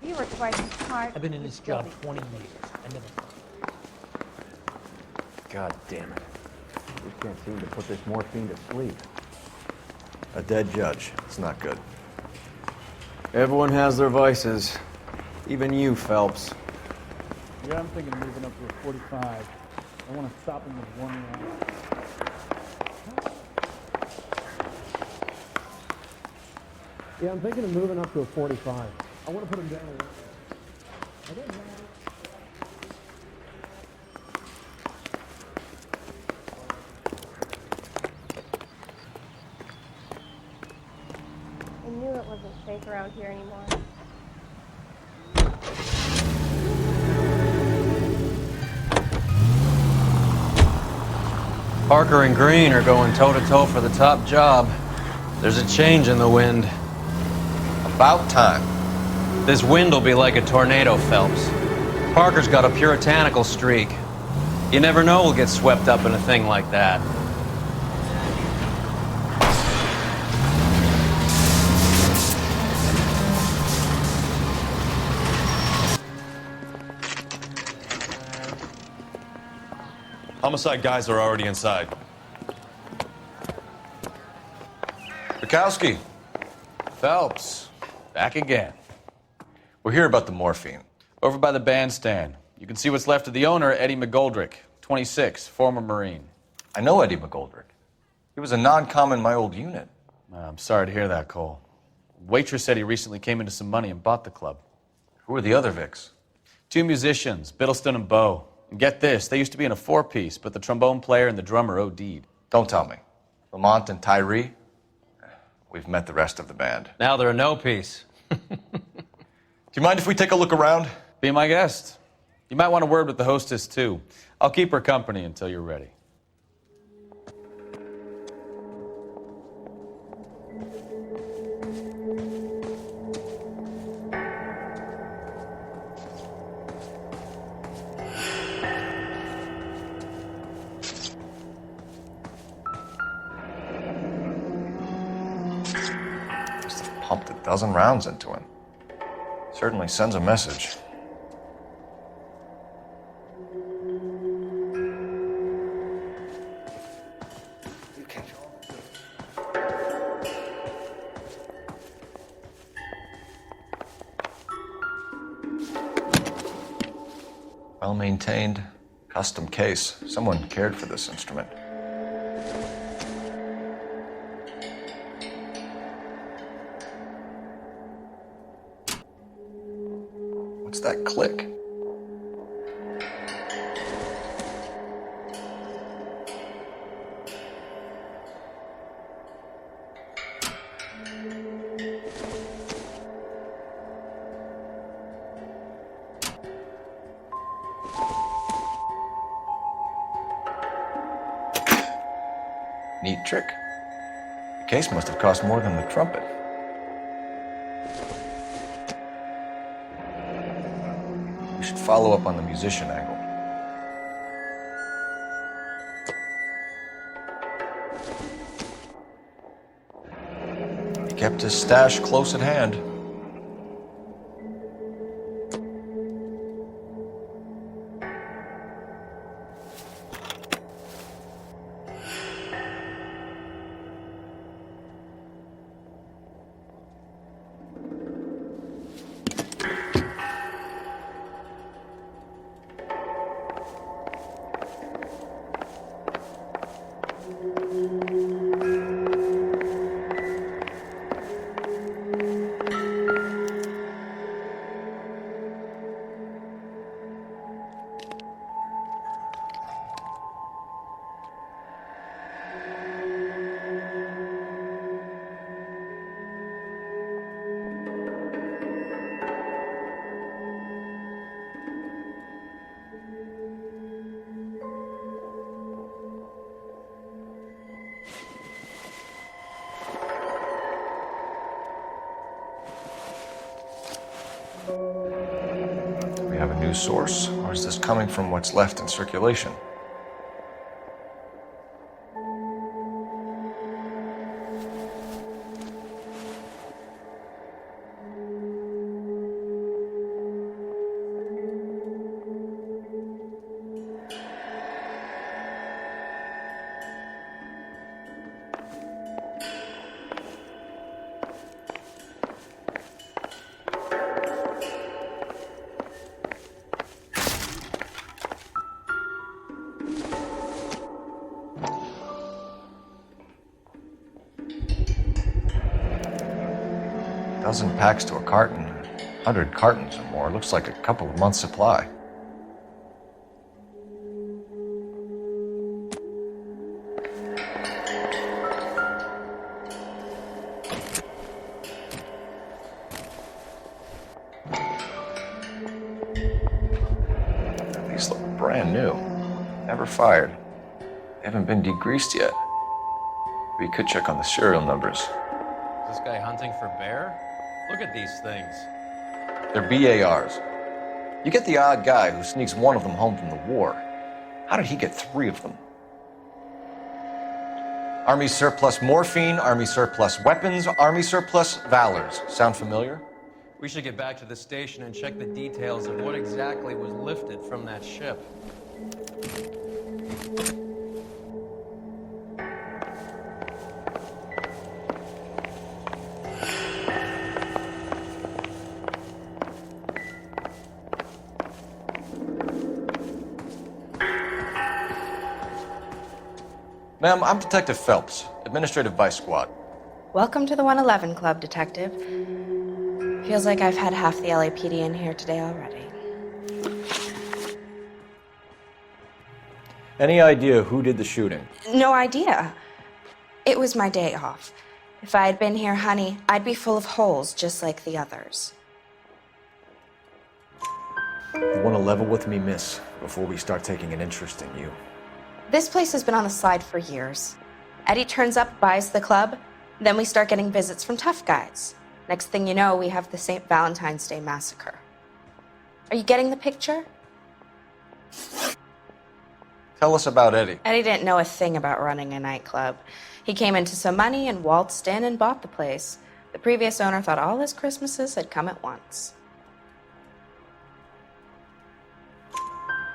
You were quite smart. I've been in this job 20 years. I never. God damn it. We can't seem to put this morphine to sleep. A dead judge. It's not good. Everyone has their vices. Even you, Phelps. Yeah, I'm thinking of moving up to a 45. I want to stop him with one round. Yeah, I'm thinking of moving up to a 45. I want to put him down. I don't know. I knew it wasn't safe around here anymore. Parker and Green are going toe-to-toe for the top job. There's a change in the wind. About time. This wind will be like a tornado, Phelps. Parker's got a puritanical streak. You never know we'll get swept up in a thing like that. Homicide guys are already inside. Bukowski. Phelps, back again. We're here about the morphine. Over by the bandstand. You can see what's left of the owner, Eddie McGoldrick, 26, former Marine. I know Eddie McGoldrick. He was a non-com in my old unit. I'm sorry to hear that, Cole. Waitress said he recently came into some money and bought the club. Who are the other Vics? 2 musicians, Biddleston and Bow. And get this, they used to be in a 4-piece, but the trombone player and the drummer OD'd. Don't tell me. Lamont and Tyree? We've met the rest of the band. Now they're a no-piece. Do you mind if we take a look around? Be my guest. You might want a word with the hostess, too. I'll keep her company until you're ready. Must have pumped a dozen rounds into him. Certainly sends a message. Well-maintained, custom case. Someone cared for this instrument. What's that click? Neat trick. The case must have cost more than the trumpet. We should follow up on the musician angle. kept his stash close at hand. Do we have a news source, or is this coming from what's left in circulation? Dozen packs to a carton, 100 cartons or more. Looks like a couple of months' supply. These look brand new. Never fired. They haven't been degreased yet. We could check on the serial numbers. Is this guy hunting for bear? Look at these things. They're BARs. You get the odd guy who sneaks one of them home from the war. How did he get 3 of them? Army surplus morphine, Army surplus weapons, Army surplus valors. Sound familiar? We should get back to the station and check the details of what exactly was lifted from that ship. Ma'am, I'm Detective Phelps, Administrative Vice Squad. Welcome to the 111 Club, Detective. Feels like I've had half the LAPD in here today already. Any idea who did the shooting? No idea. It was my day off. If I had been here, honey, I'd be full of holes just like the others. You want to level with me, miss, before we start taking an interest in you? This place has been on the slide for years. Eddie turns up, buys the club, then we start getting visits from tough guys. Next thing you know, we have the St. Valentine's Day massacre. Are you getting the picture? Tell us about Eddie. Eddie didn't know a thing about running a nightclub. He came into some money and waltzed in and bought the place. The previous owner thought all his Christmases had come at once.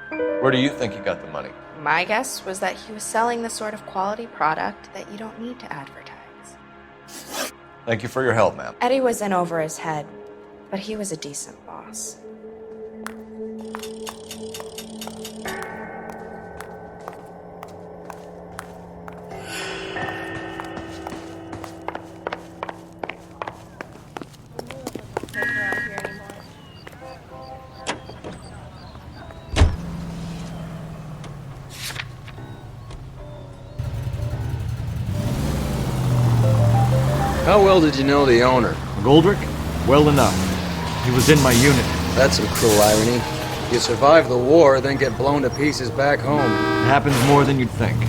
Where do you think he got the money? My guess was that he was selling the sort of quality product that you don't need to advertise. Thank you for your help, ma'am. Eddie was in over his head, but he was a decent boss. How well did you know the owner? Goldrick? Well enough. He was in my unit. That's some cruel irony. You survive the war, then get blown to pieces back home. It happens more than you'd think.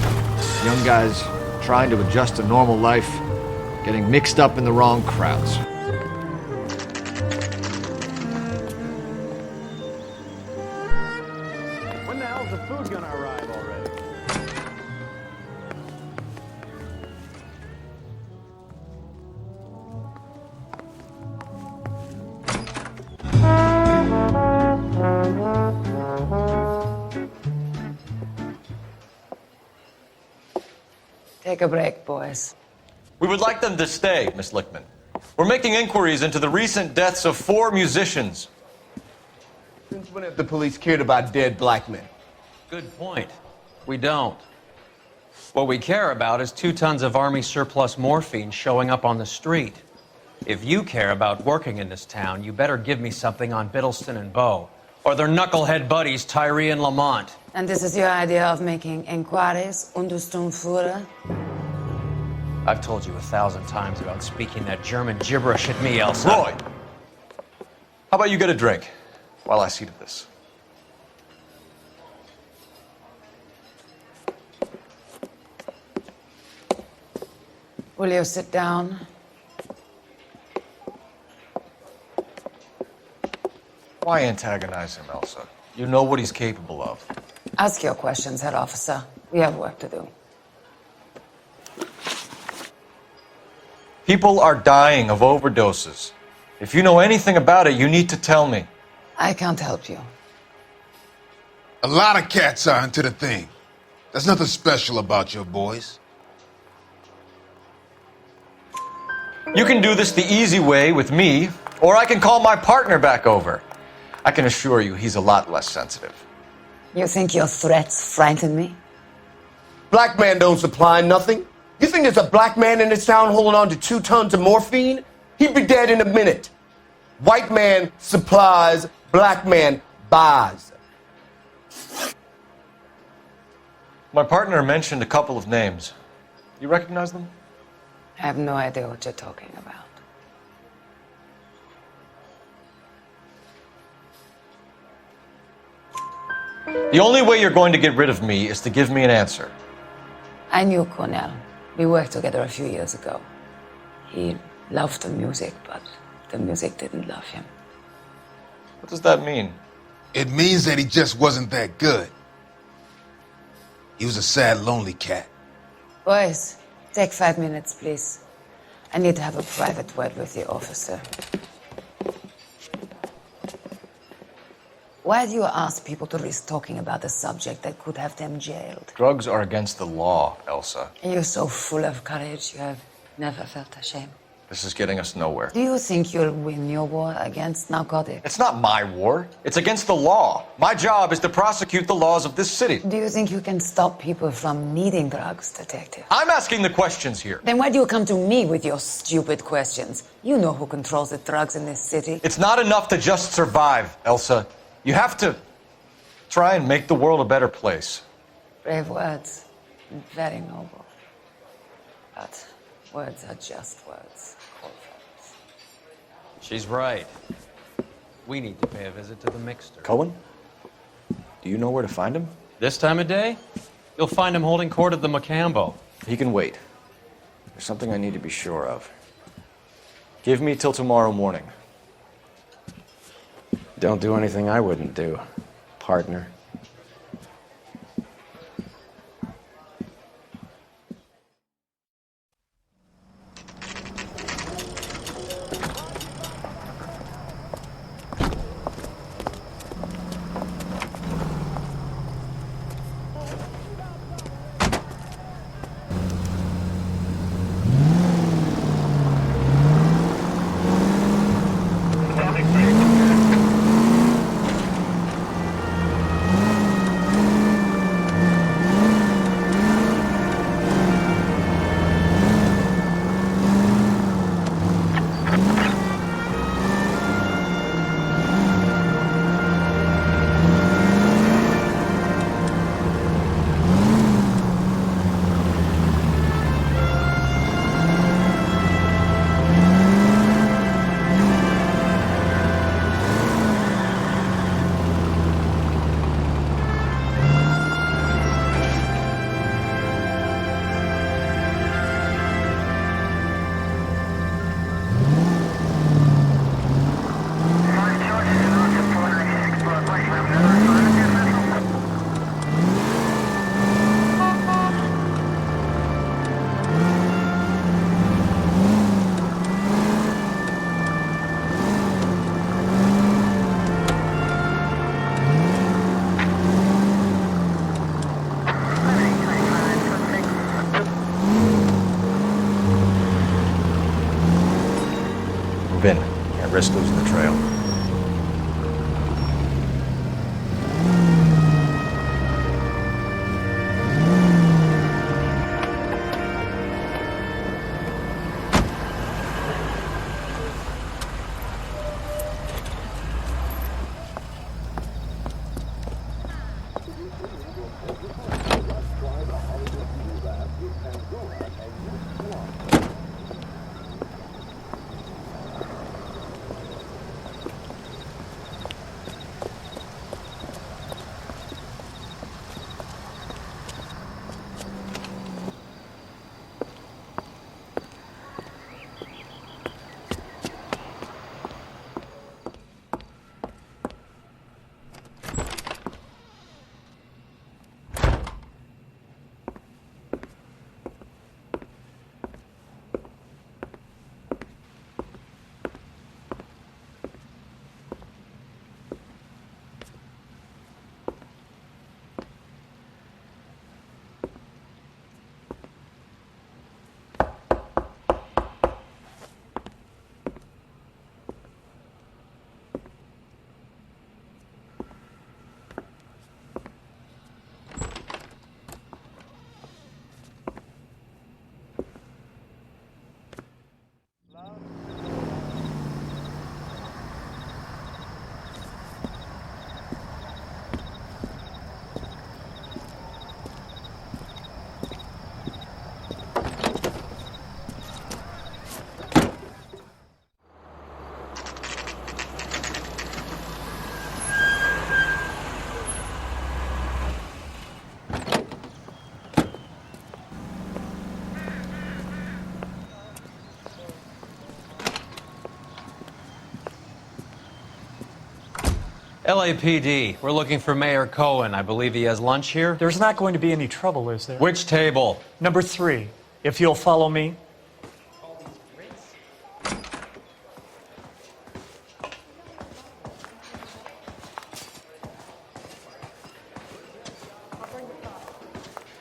Young guys trying to adjust to normal life, getting mixed up in the wrong crowds. When the hell's the food gonna arrive already? Take a break, boys. We would like them to stay, Miss Lickman. We're making inquiries into the recent deaths of 4 musicians. Since when have the police cared about dead black men? Good point. We don't. What we care about is 2 tons of Army surplus morphine showing up on the street. If you care about working in this town, you better give me something on Biddleston and Bow, or their knucklehead buddies Tyree and Lamont. And this is your idea of making inquiries, Untersturmführer? I've told you 1,000 times about speaking that German gibberish at me, Elsa. Roy! How about you get a drink while I see to this? Will you sit down? Why antagonize him, Elsa? You know what he's capable of. Ask your questions, head officer. We have work to do. People are dying of overdoses. If you know anything about it, you need to tell me. I can't help you. A lot of cats are into the thing. There's nothing special about your boys. You can do this the easy way with me, or I can call my partner back over. I can assure you he's a lot less sensitive. You think your threats frighten me? Black man don't supply nothing. You think there's a black man in this town holding on to 2 tons of morphine? He'd be dead in a minute. White man supplies, black man buys. My partner mentioned a couple of names. You recognize them? I have no idea what you're talking about. The only way you're going to get rid of me is to give me an answer. I knew Cornell. We worked together a few years ago. He loved the music, but the music didn't love him. What does that mean? It means that he just wasn't that good. He was a sad, lonely cat. Boys, take 5 minutes, please. I need to have a private word with the officer. Why do you ask people to risk talking about a subject that could have them jailed? Drugs are against the law, Elsa. And you're so full of courage, you have never felt ashamed. This is getting us nowhere. Do you think you'll win your war against narcotics? It's not my war. It's against the law. My job is to prosecute the laws of this city. Do you think you can stop people from needing drugs, detective? I'm asking the questions here. Then why do you come to me with your stupid questions? You know who controls the drugs in this city. It's not enough to just survive, Elsa. You have to try and make the world a better place. Brave words, and very noble. But words are just words, Cole Phelps. She's right. We need to pay a visit to the Mixter. Cohen? Do you know where to find him? This time of day? You'll find him holding court at the Macambo. He can wait. There's something I need to be sure of. Give me till tomorrow morning. Don't do anything I wouldn't do, partner. risk losing the trail. LAPD, we're looking for Mayor Cohen. I believe he has lunch here. There's not going to be any trouble, is there? Which table? Number 3, if you'll follow me.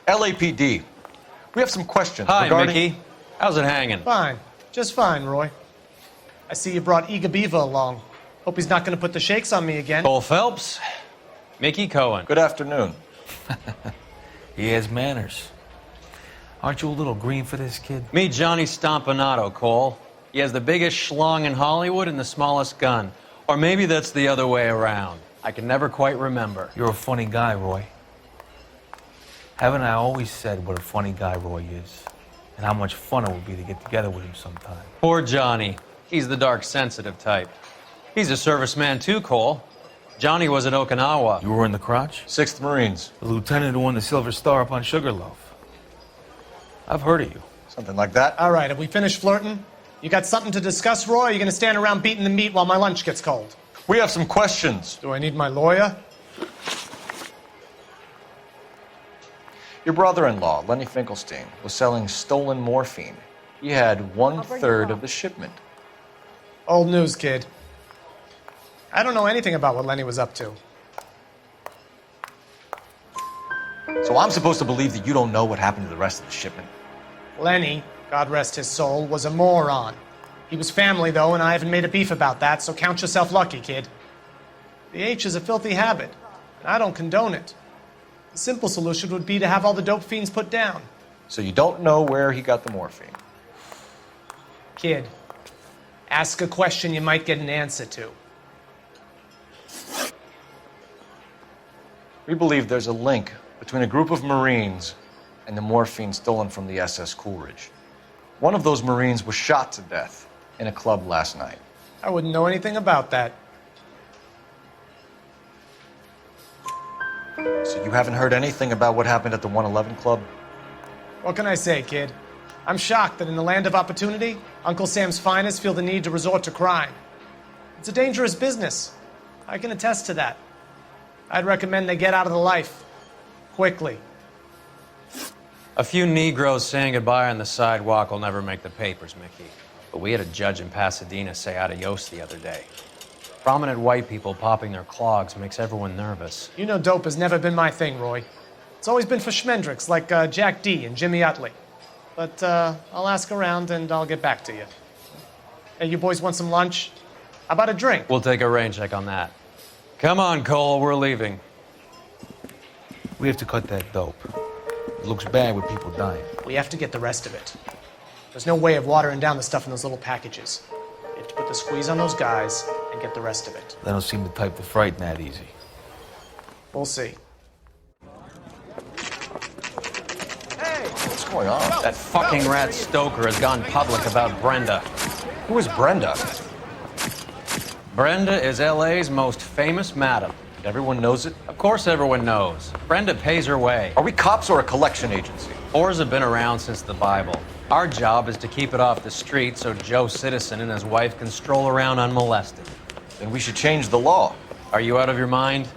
LAPD, we have some questions Hi, regarding... Mickey. How's it hanging? Fine. Just fine, Roy. I see you brought Iga Beaver along. Hope he's not going to put the shakes on me again. Cole Phelps, Mickey Cohen. Good afternoon. He has manners. Aren't you a little green for this kid? Meet Johnny Stompanato, Cole. He has the biggest schlong in Hollywood and the smallest gun. Or maybe that's the other way around. I can never quite remember. You're a funny guy, Roy. Haven't I always said what a funny guy Roy is? And how much fun it would be to get together with him sometime. Poor Johnny. He's the dark, sensitive type. He's a serviceman too, Cole. Johnny was at Okinawa. You were in the crotch? 6th Marines. The lieutenant who won the Silver Star up on Sugarloaf. I've heard of you. Something like that. All right, have we finished flirting? You got something to discuss, Roy? Or are you going to stand around beating the meat while my lunch gets cold? We have some questions. Do I need my lawyer? Your brother-in-law, Lenny Finkelstein, was selling stolen morphine. He had 1/3 of the shipment. Old news, kid. I don't know anything about what Lenny was up to. So I'm supposed to believe that you don't know what happened to the rest of the shipment? Lenny, God rest his soul, was a moron. He was family, though, and I haven't made a beef about that, so count yourself lucky, kid. The H is a filthy habit, and I don't condone it. The simple solution would be to have all the dope fiends put down. So you don't know where he got the morphine? Kid, ask a question you might get an answer to. We believe there's a link between a group of Marines and the morphine stolen from the SS Coolidge. One of those Marines was shot to death in a club last night. I wouldn't know anything about that. So you haven't heard anything about what happened at the 111 Club? What can I say, kid? I'm shocked that in the land of opportunity, Uncle Sam's finest feel the need to resort to crime. It's a dangerous business. I can attest to that. I'd recommend they get out of the life. Quickly. A few Negroes saying goodbye on the sidewalk will never make the papers, Mickey. But we had a judge in Pasadena say adios the other day. Prominent white people popping their clogs makes everyone nervous. You know dope has never been my thing, Roy. It's always been for schmendricks like Jack D. and Jimmy Utley. But I'll ask around and I'll get back to you. Hey, you boys want some lunch? How about a drink? We'll take a rain check on that. Come on, Cole, we're leaving. We have to cut that dope. It looks bad with people dying. We have to get the rest of it. There's no way of watering down the stuff in those little packages. We have to put the squeeze on those guys and get the rest of it. They don't seem the type to frighten that easy. We'll see. What's going on? That fucking rat Stoker has gone public about Brenda. Who is Brenda? Brenda is LA's most famous madam. Everyone knows it? Of course everyone knows. Brenda pays her way. Are we cops or a collection agency? Whores have been around since the Bible. Our job is to keep it off the street so Joe Citizen and his wife can stroll around unmolested. Then we should change the law. Are you out of your mind?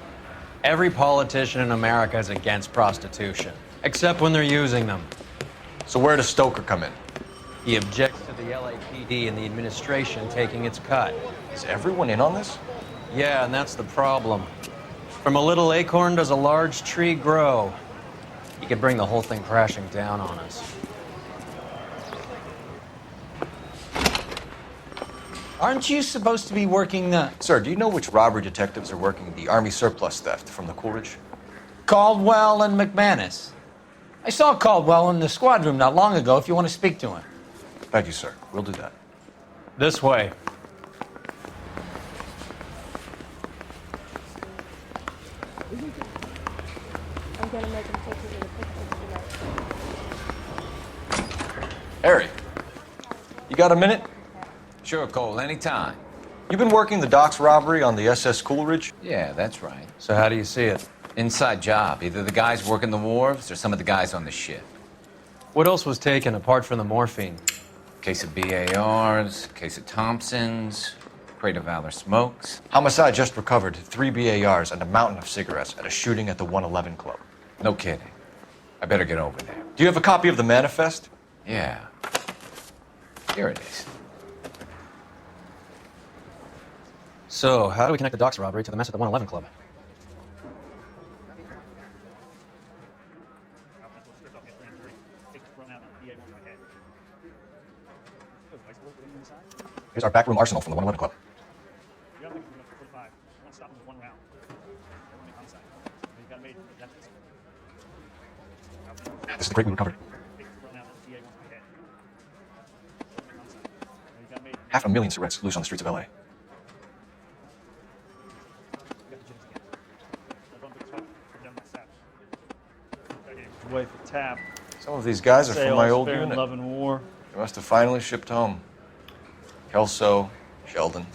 Every politician in America is against prostitution, except when they're using them. So where does Stoker come in? He objects to the LAPD and the administration taking its cut. Is everyone in on this? Yeah, and that's the problem. From a little acorn does a large tree grow. He could bring the whole thing crashing down on us. Aren't you supposed to be working the... Sir, do you know which robbery detectives are working the Army surplus theft from the Coolidge? Caldwell and McManus? I saw Caldwell in the squad room not long ago if you want to speak to him. Thank you, sir. We'll do that. This way. I'm gonna make him take you to the pictures tonight. Harry, you got a minute? Sure, Cole, anytime. You've been working the docks robbery on the SS Coolidge? Yeah, that's right. So how do you see it? Inside job. Either the guys working the wharves or some of the guys on the ship. What else was taken apart from the morphine? Case of BARs, case of Thompsons, crate of Valor smokes. Homicide just recovered 3 BARs and a mountain of cigarettes at a shooting at the 111 Club. No kidding. I better get over there. Do you have a copy of the manifest? Yeah. Here it is. So, how do we connect the docks robbery to the mess at the 111 Club? Here's our backroom arsenal from the 111 Club. This is the crate we recovered. 500,000 cigarettes loose on the streets of LA. Away for tap. Some of these guys are from my old Fair and unit. Love and War. They must have finally shipped home. Kelso, Sheldon,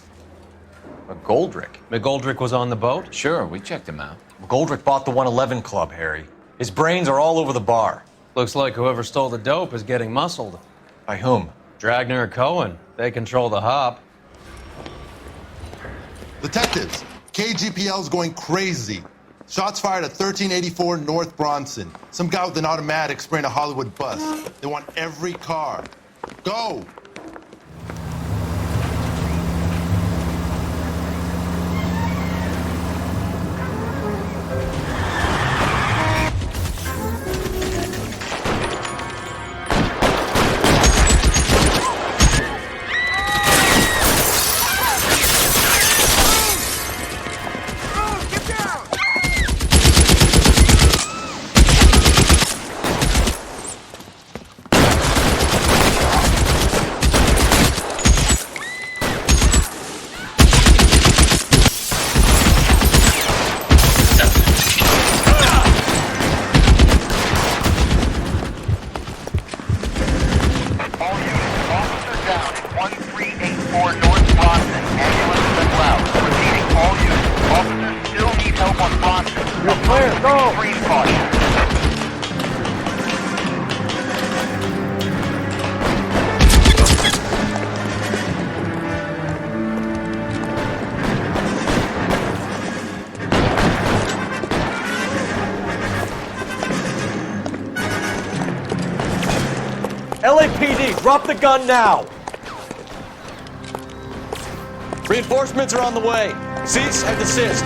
McGoldrick. McGoldrick was on the boat? Sure, we checked him out. McGoldrick bought the 111 Club, Harry. His brains are all over the bar. Looks like whoever stole the dope is getting muscled. By whom? Dragner or Cohen. They control the hop. Detectives, KGPL's going crazy. Shots fired at 1384 North Bronson. Some guy with an automatic spraying a Hollywood bus. They want every car. Go! LAPD, drop the gun now! Reinforcements are on the way. Cease and desist.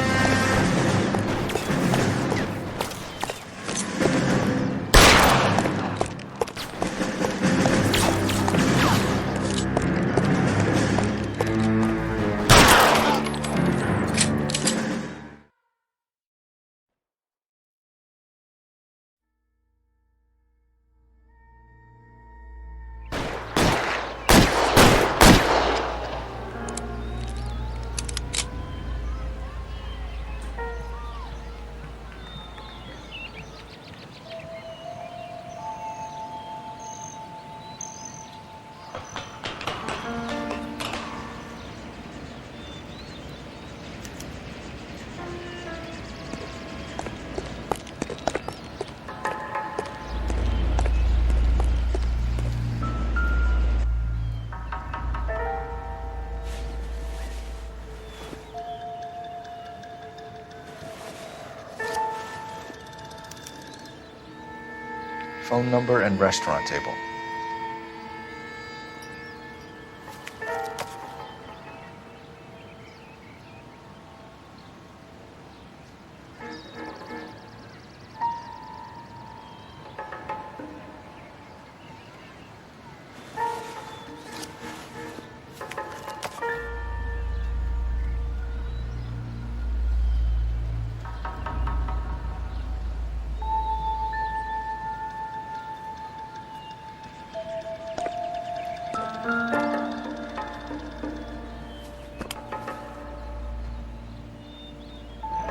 Phone number and restaurant table.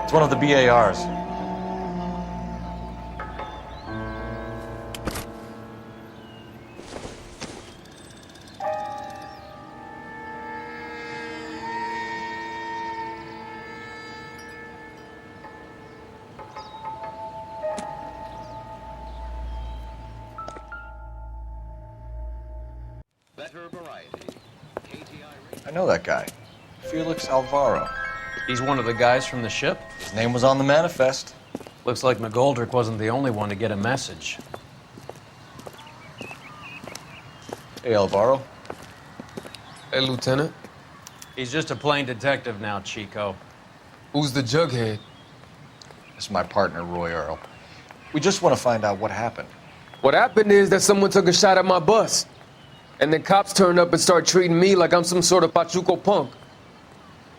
It's one of the BARs. I know that guy. Felix Alvaro. He's one of the guys from the ship? His name was on the manifest. Looks like McGoldrick wasn't the only one to get a message. Hey, Alvaro. Hey, Lieutenant. He's just a plain detective now, Chico. Who's the jughead? This is my partner, Roy Earl. We just want to find out what happened. What happened is that someone took a shot at my bus. And the cops turned up and started treating me like I'm some sort of Pachuco punk.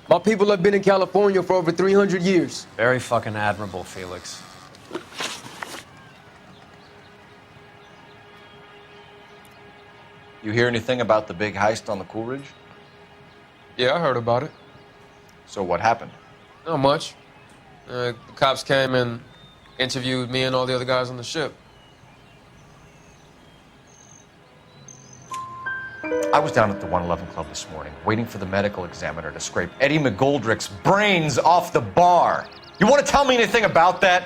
My people have been in California for over 300 years. Very fucking admirable, Felix. You hear anything about the big heist on the Coolidge? Yeah, I heard about it. So what happened? Not much. The cops came and interviewed me and all the other guys on the ship. I was down at the 111 Club this morning, waiting for the medical examiner to scrape Eddie McGoldrick's brains off the bar. You want to tell me anything about that?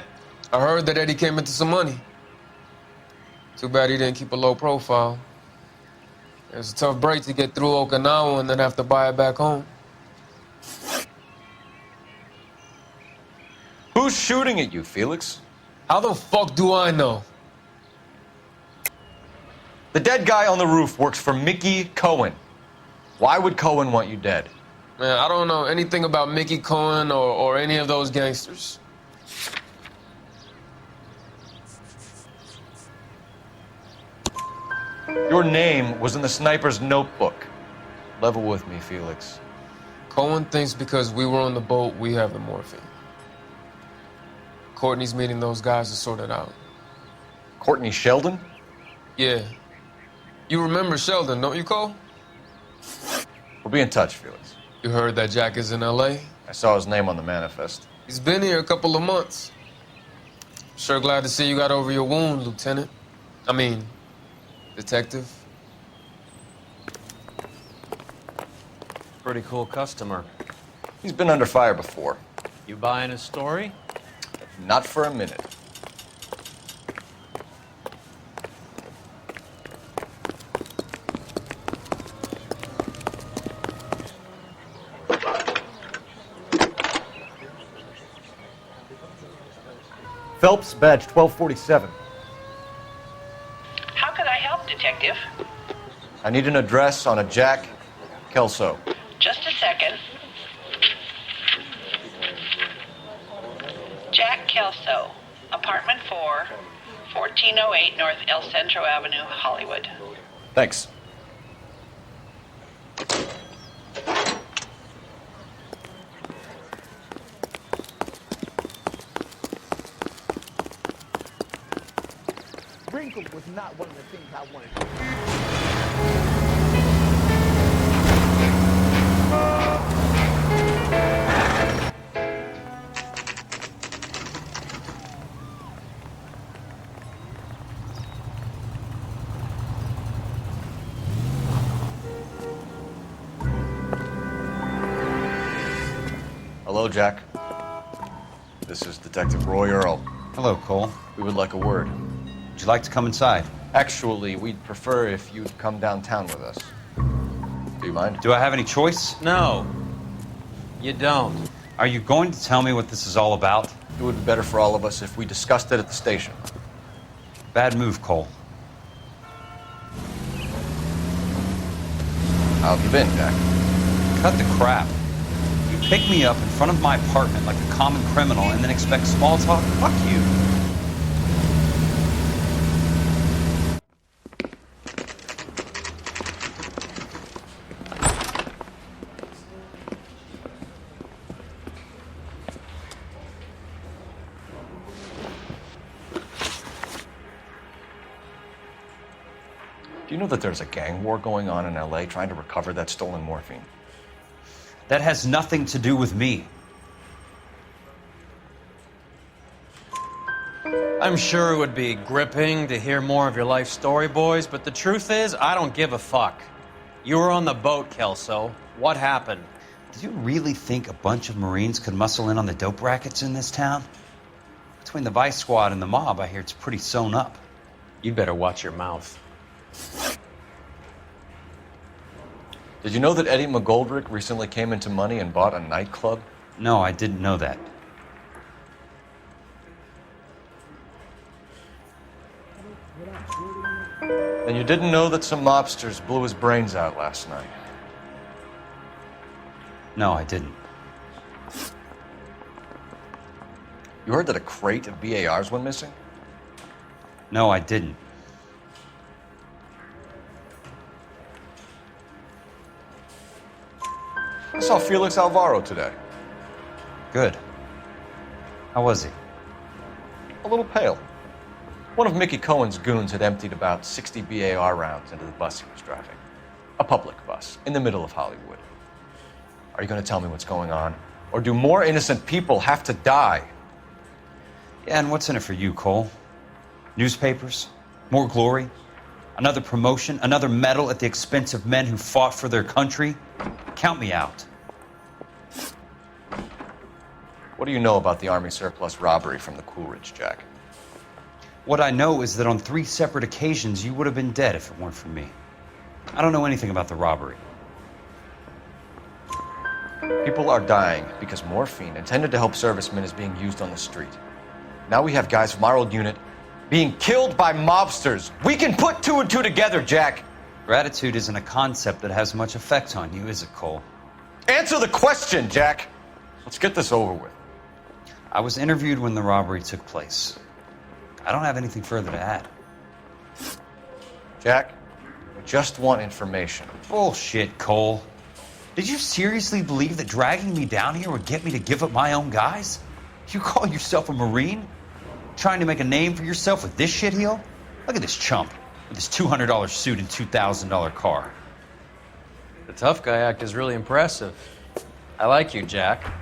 I heard that Eddie came into some money. Too bad he didn't keep a low profile. It was a tough break to get through Okinawa and then have to buy it back home. Who's shooting at you, Felix? How the fuck do I know? The dead guy on the roof works for Mickey Cohen. Why would Cohen want you dead? Man, I don't know anything about Mickey Cohen or any of those gangsters. Your name was in the sniper's notebook. Level with me, Felix. Cohen thinks because we were on the boat, we have the morphine. Courtney's meeting those guys to sort it out. Courtney Sheldon? Yeah. You remember Sheldon, don't you, Cole? We'll be in touch, Felix. You heard that Jack is in L.A.? I saw his name on the manifest. He's been here a couple of months. Sure glad to see you got over your wound, Lieutenant. I mean, Detective. Pretty cool customer. He's been under fire before. You buying his story? Not for a minute. Phelps, badge 1247. How can I help, Detective? I need an address on a Jack Kelso. Just a second. Jack Kelso, apartment 4, 1408 North El Centro Avenue, Hollywood. Thanks. Wrinkle was not one of the things I wanted to Hello, Jack. This is Detective Roy Earl. Hello, Cole. We would like a word. Would you like to come inside? Actually, we'd prefer if you'd come downtown with us. Do you mind? Do I have any choice? No. You don't. Are you going to tell me what this is all about? It would be better for all of us if we discussed it at the station. Bad move, Cole. How have you been, Jack? Cut the crap. You pick me up in front of my apartment like a common criminal and then expect small talk? Fuck you. Do you know that there's a gang war going on in LA trying to recover that stolen morphine? That has nothing to do with me. I'm sure it would be gripping to hear more of your life story, boys, but the truth is, I don't give a fuck. You were on the boat, Kelso. What happened? Do you really think a bunch of Marines could muscle in on the dope rackets in this town? Between the Vice Squad and the mob, I hear it's pretty sewn up. You'd better watch your mouth. Did you know that Eddie McGoldrick recently came into money and bought a nightclub? No, I didn't know that. And you didn't know that some mobsters blew his brains out last night? No, I didn't. You heard that a crate of BARs went missing? No, I didn't. I saw Felix Alvaro today. Good. How was he? A little pale. One of Mickey Cohen's goons had emptied about 60 BAR rounds into the bus he was driving. A public bus, in the middle of Hollywood. Are you going to tell me what's going on? Or do more innocent people have to die? Yeah, and what's in it for you, Cole? Newspapers? More glory? Another promotion? Another medal at the expense of men who fought for their country? Count me out. What do you know about the Army surplus robbery from the Coolidge, Jack? What I know is that on 3 separate occasions, you would have been dead if it weren't for me. I don't know anything about the robbery. People are dying because morphine intended to help servicemen is being used on the street. Now we have guys from our old unit being killed by mobsters. We can put 2 and 2 together, Jack. Gratitude isn't a concept that has much effect on you, is it, Cole? Answer the question, Jack. Let's get this over with. I was interviewed when the robbery took place. I don't have anything further to add. Jack, we just want information. Bullshit, Cole. Did you seriously believe that dragging me down here would get me to give up my own guys? You call yourself a Marine? Trying to make a name for yourself with this shitheel? Look at this chump with his $200 suit and $2,000 car. The tough guy act is really impressive. I like you, Jack.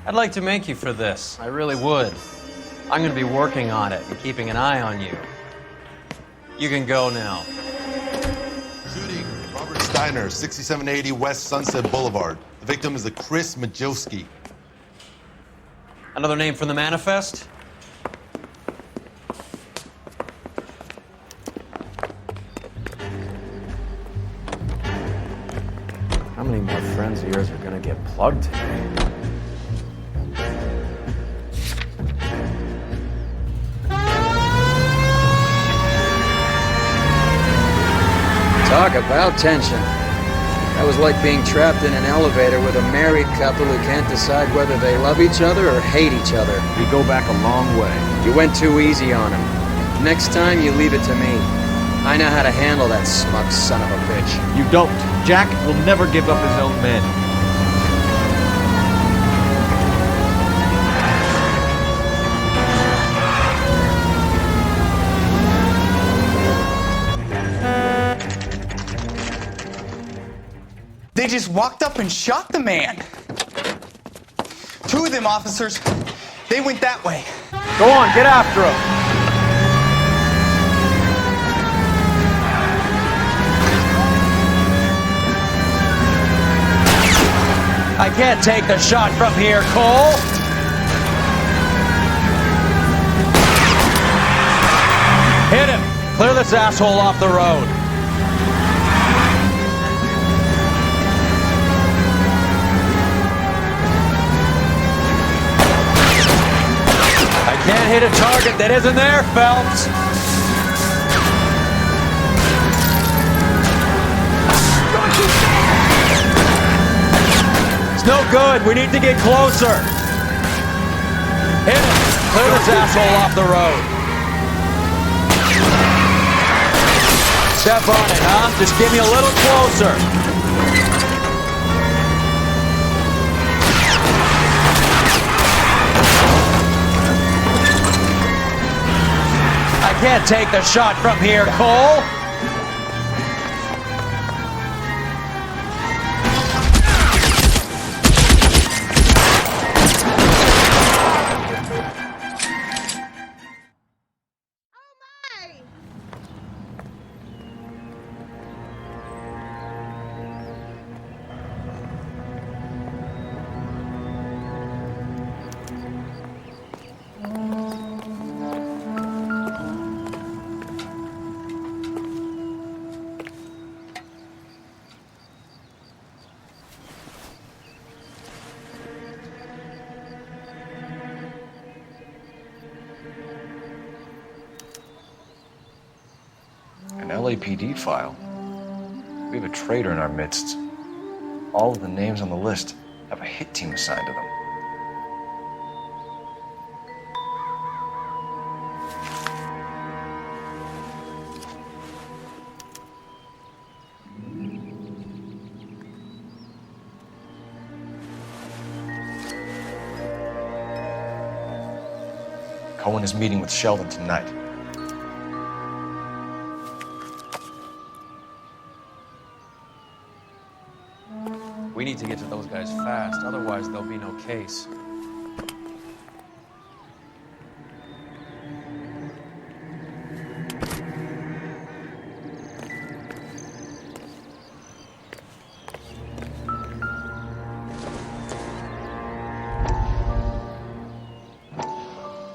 I'd like to make you for this. I really would. I'm going to be working on it and keeping an eye on you. You can go now. Shooting, Robert Steiner, 6780 West Sunset Boulevard. The victim is a Chris Majowski. Another name from the manifest? How many more friends of yours are gonna get plugged today? Talk about tension. That was like being trapped in an elevator with a married couple who can't decide whether they love each other or hate each other. We go back a long way. You went too easy on him. Next time, you leave it to me. I know how to handle that smug son of a bitch. You don't. Jack will never give up his own men. They just walked up and shot the man. 2 of them officers, they went that way. Go on, get after him. I can't take the shot from here, Cole. Hit him. Clear this asshole off the road. I can't hit a target that isn't there, Phelps. good. We need to get closer. Hit him. Clear this asshole off the road. Step on it, huh? Just get me a little closer. I can't take the shot from here, Cole. An LAPD file. We have a traitor in our midst. All of the names on the list have a hit team assigned to them. Cohen is meeting with Sheldon tonight. We need to get to those guys fast, otherwise there'll be no case.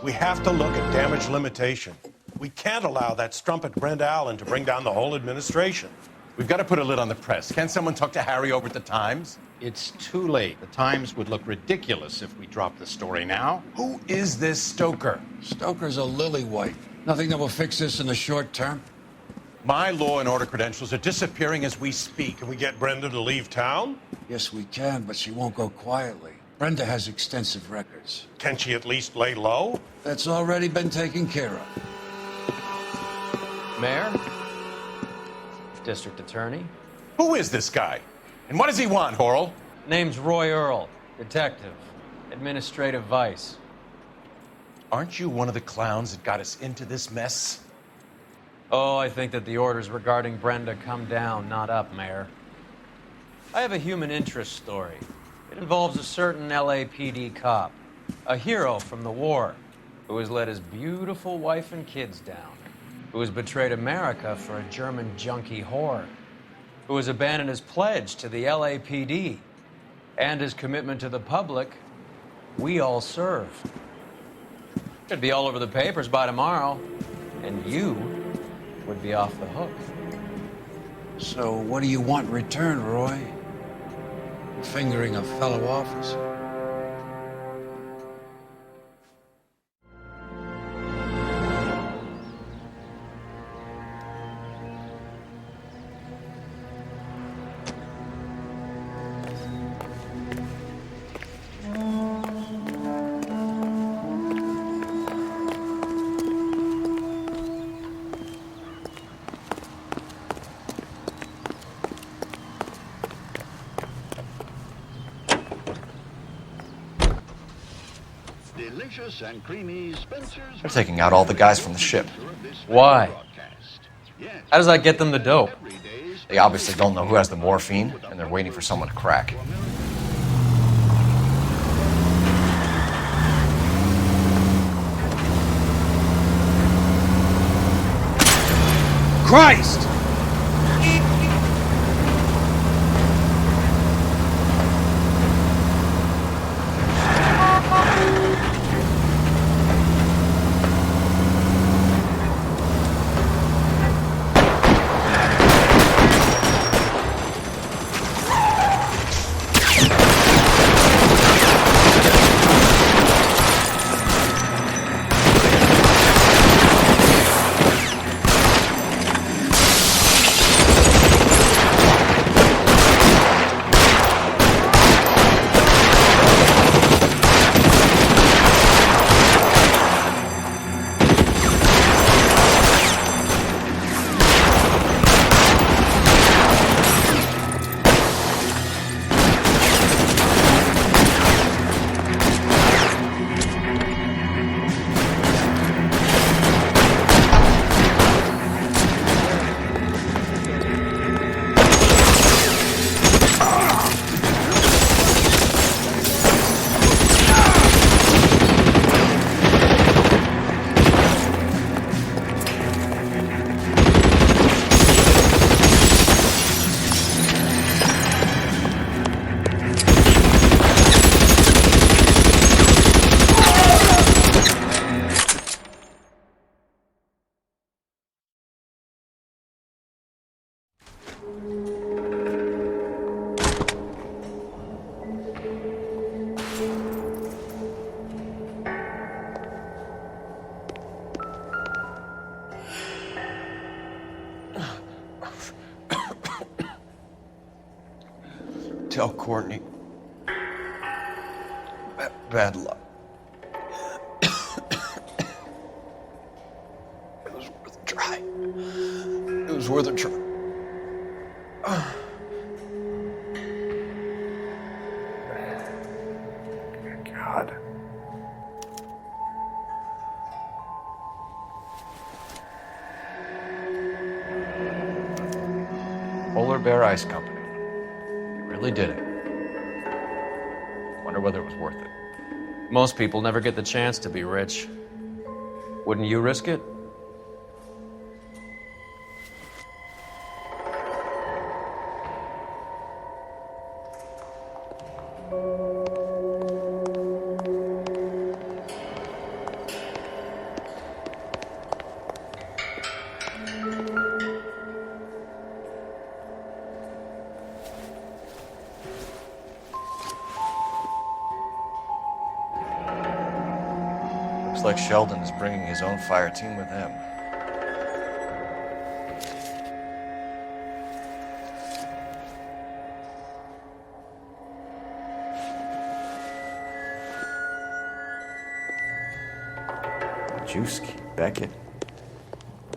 We have to look at damage limitation. We can't allow that strumpet Brent Allen to bring down the whole administration. We've got to put a lid on the press. Can't someone talk to Harry over at the Times? It's too late. The Times would look ridiculous if we dropped the story now. Who is this Stoker? Stoker's a lily-white. Nothing that will fix this in the short term. My law and order credentials are disappearing as we speak. Can we get Brenda to leave town? Yes, we can, but she won't go quietly. Brenda has extensive records. Can she at least lay low? That's already been taken care of. Mayor? District Attorney? Who is this guy? And what does he want, Horrell? Name's Roy Earl. Detective. Administrative vice. Aren't you one of the clowns that got us into this mess? Oh, I think that the orders regarding Brenda come down, not up, Mayor. I have a human interest story. It involves a certain LAPD cop, a hero from the war, who has let his beautiful wife and kids down, who has betrayed America for a German junkie whore, who has abandoned his pledge to the LAPD and his commitment to the public. We all serve. Should be all over the papers by tomorrow, and you would be off the hook. So what do you want in return, Roy? Fingering a fellow officer? Delicious and creamy Spencer's. They're taking out all the guys from the ship. Why? How does that get them the dope? They obviously don't know who has the morphine, and they're waiting for someone to crack. Christ! Tell Courtney. Bad luck. It was worth a try. It was worth a try. God. Polar Bear Ice Company. You really did it. Wonder whether it was worth it. Most people never get the chance to be rich. Wouldn't you risk it? Looks like Sheldon is bringing his own fire team with him. Juski, Beckett,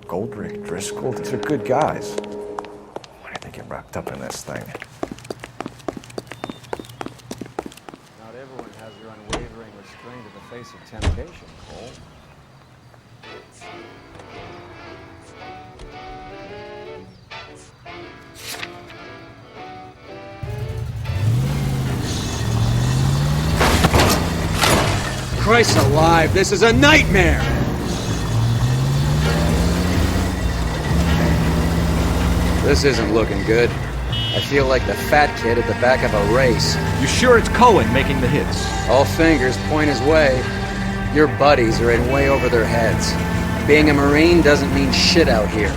Goldrick, Driscoll, these are good guys. Why did they get wrapped up in this thing? Not everyone has your unwavering restraint in the face of temptation, Cole. Christ alive, this is a nightmare! This isn't looking good. I feel like the fat kid at the back of a race. You sure it's Cohen making the hits? All fingers point his way. Your buddies are in way over their heads. Being a Marine doesn't mean shit out here.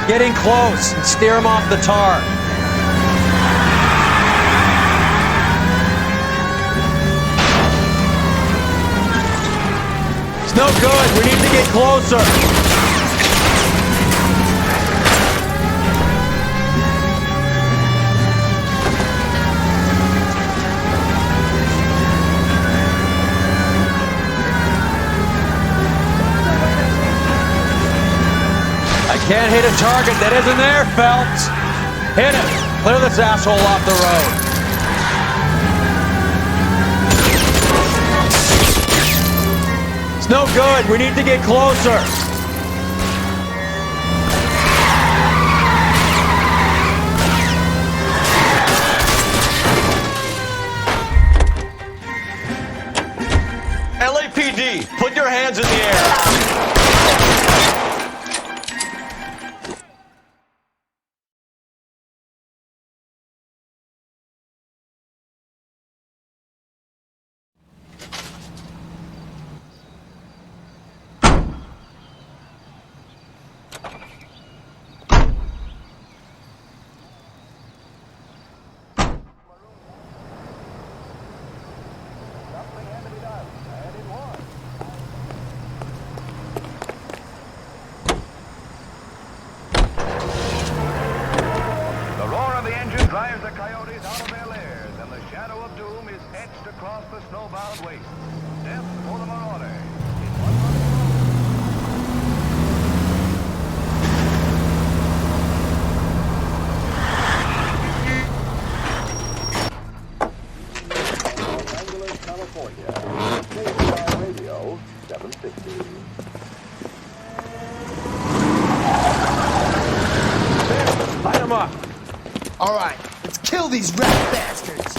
Getting close and steer him off the tar. It's no good. We need to get closer. Can't hit a target that isn't there, Phelps. Hit it. Clear this asshole off the road. It's no good. We need to get closer. LAPD, put your hands in the air. Drives the coyotes out of their lairs, and the shadow of doom is etched across the snowbound waste. Death for the marauder. Los Angeles, California. KSR Radio 750. Light them up. All right, let's kill these rat bastards.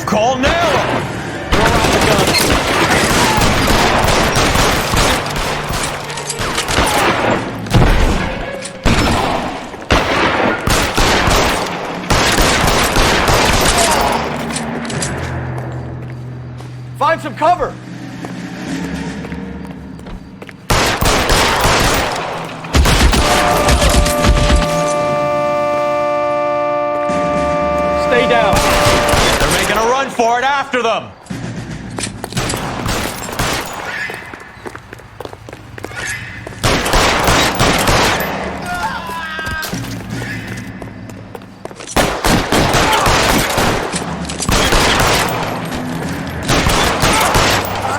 Move, Cole, nail him! Throw out the gun. Find some cover! Stay down. They're making a run for it after them.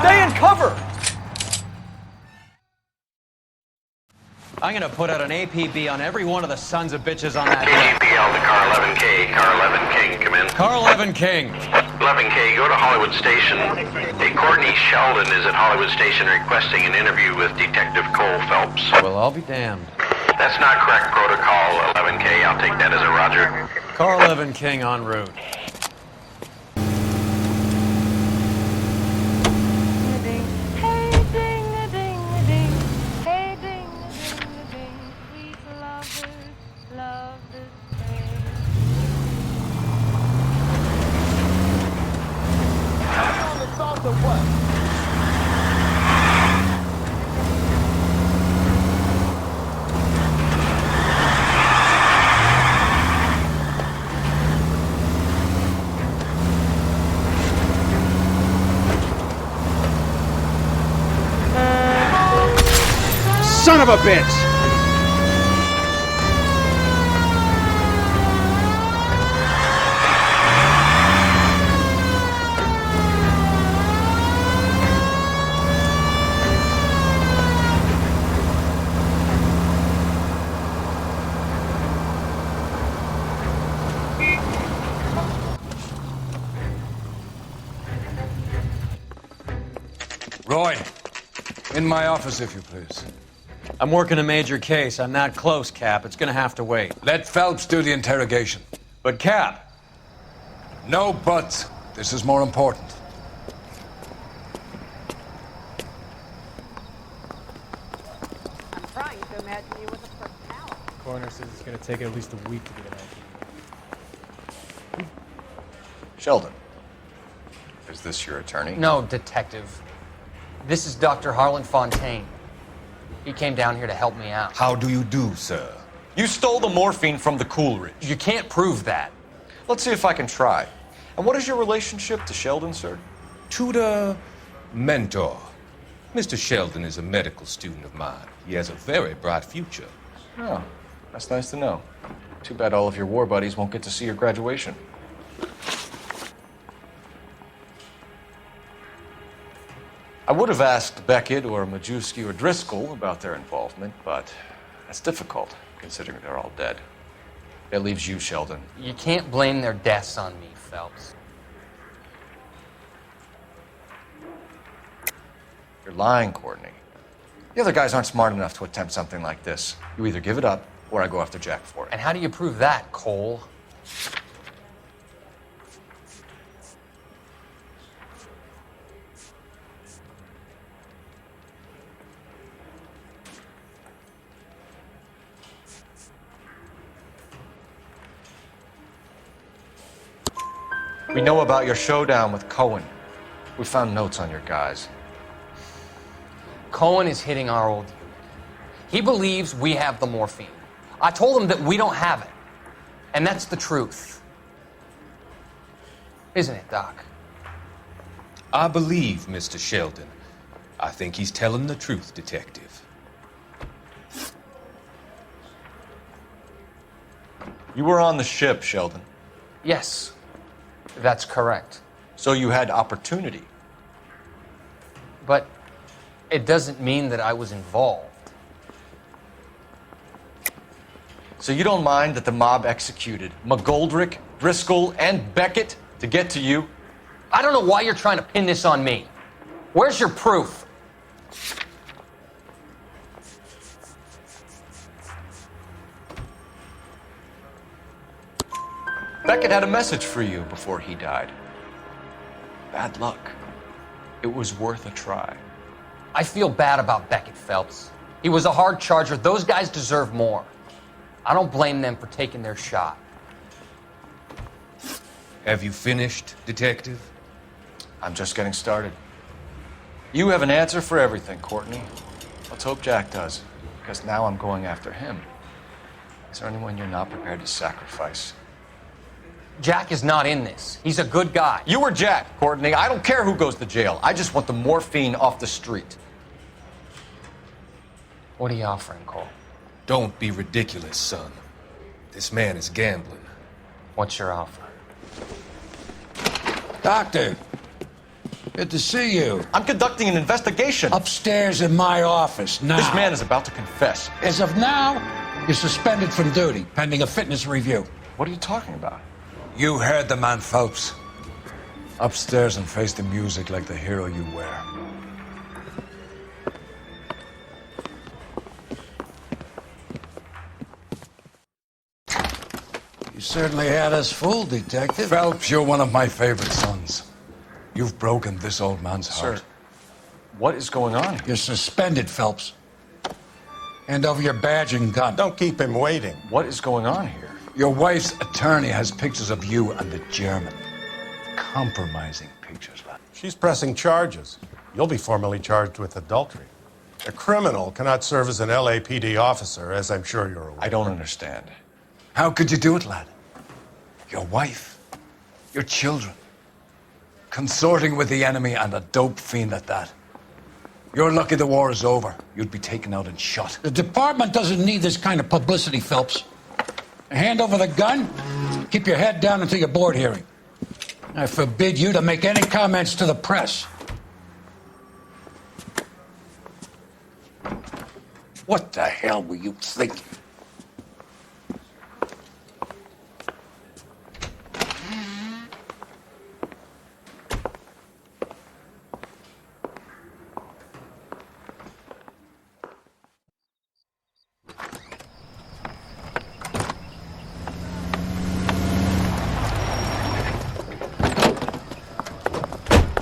Stay in cover! I'm gonna put out an APB on every one of the sons of bitches on that KGPL to Car 11K. Car 11 King, come in. Car 11 King. 11K, go to Hollywood Station. Hey, Courtney Sheldon is at Hollywood Station requesting an interview with Detective Cole Phelps. Well, I'll be damned. That's not correct protocol, 11K. I'll take that as a roger. Car 11 King en route. Son of a bitch! Roy, in my office, if you please. I'm working a major case. I'm not close, Cap. It's gonna have to wait. Let Phelps do the interrogation. But, Cap. No buts. This is more important. I'm trying to imagine you with a personality. Coroner says it's going to take at least a week to get an ID. Sheldon, is this your attorney? No, Detective. This is Dr. Harlan Fontaine. He came down here to help me out. How do you do, sir? You stole the morphine from the Coolidge. You can't prove that. Let's see if I can try. And what is your relationship to Sheldon, sir? Tutor, mentor. Mr. Sheldon is a medical student of mine. He has a very bright future. Oh, that's nice to know. Too bad all of your war buddies won't get to see your graduation. I would have asked Beckett or Majewski or Driscoll about their involvement, but that's difficult, considering they're all dead. That leaves you, Sheldon. You can't blame their deaths on me, Phelps. You're lying, Courtney. The other guys aren't smart enough to attempt something like this. You either give it up, or I go after Jack for it. And how do you prove that, Cole? We know about your showdown with Cohen. We found notes on your guys. Cohen is hitting our old unit. He believes we have the morphine. I told him that we don't have it. And that's the truth. Isn't it, Doc? I believe Mr. Sheldon. I think he's telling the truth, Detective. You were on the ship, Sheldon. Yes, that's correct. So you had opportunity. But it doesn't mean that I was involved. So you don't mind that the mob executed McGoldrick, Driscoll, and Beckett to get to you? I don't know why you're trying to pin this on me. Where's your proof? Beckett had a message for you before he died. Bad luck. It was worth a try. I feel bad about Beckett, Phelps. He was a hard charger. Those guys deserve more. I don't blame them for taking their shot. Have you finished, Detective? I'm just getting started. You have an answer for everything, Courtney. Let's hope Jack does, because now I'm going after him. Is there anyone you're not prepared to sacrifice? Jack is not in this. He's a good guy. You were Jack, Courtney. I don't care who goes to jail. I just want the morphine off the street. What are you offering, Cole? Don't be ridiculous, son. This man is gambling. What's your offer? Doctor, good to see you. I'm conducting an investigation. Upstairs in my office, now. This man is about to confess. As of now, you're suspended from duty, pending a fitness review. What are you talking about? You heard the man, Phelps. Upstairs and face the music like the hero you were. You certainly had us fooled, Detective. Phelps, you're one of my favorite sons. You've broken this old man's heart. Sir, what is going on? You're suspended, Phelps. Hand over your badge and gun. Don't keep him waiting. What is going on here? Your wife's attorney has pictures of you and the German. Compromising pictures, lad. She's pressing charges. You'll be formally charged with adultery. A criminal cannot serve as an LAPD officer, as I'm sure you're aware. I don't understand. How could you do it, lad? Your wife, your children, consorting with the enemy and a dope fiend at that. You're lucky the war is over. You'd be taken out and shot. The department doesn't need this kind of publicity, Phelps. Hand over the gun, keep your head down until your board hearing. I forbid you to make any comments to the press. What the hell were you thinking?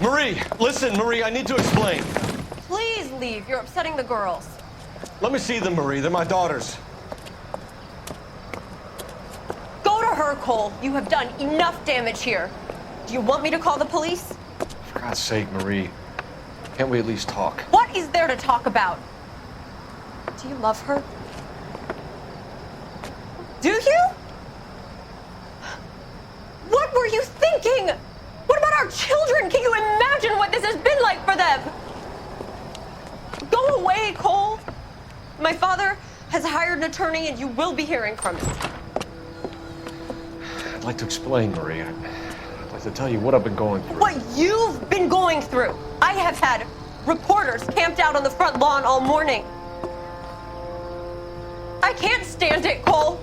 Marie, listen, Marie, I need to explain. Please leave. You're upsetting the girls. Let me see them, Marie. They're my daughters. Go to her, Cole. You have done enough damage here. Do you want me to call the police? For God's sake, Marie. Can't we at least talk? What is there to talk about? Do you love her? Do you? What were you thinking? What about our children? Can you imagine what this has been like for them? Go away, Cole. My father has hired an attorney and you will be hearing from him. I'd like to explain, Marie. I'd like to tell you what I've been going through. What you've been going through. I have had reporters camped out on the front lawn all morning. I can't stand it, Cole.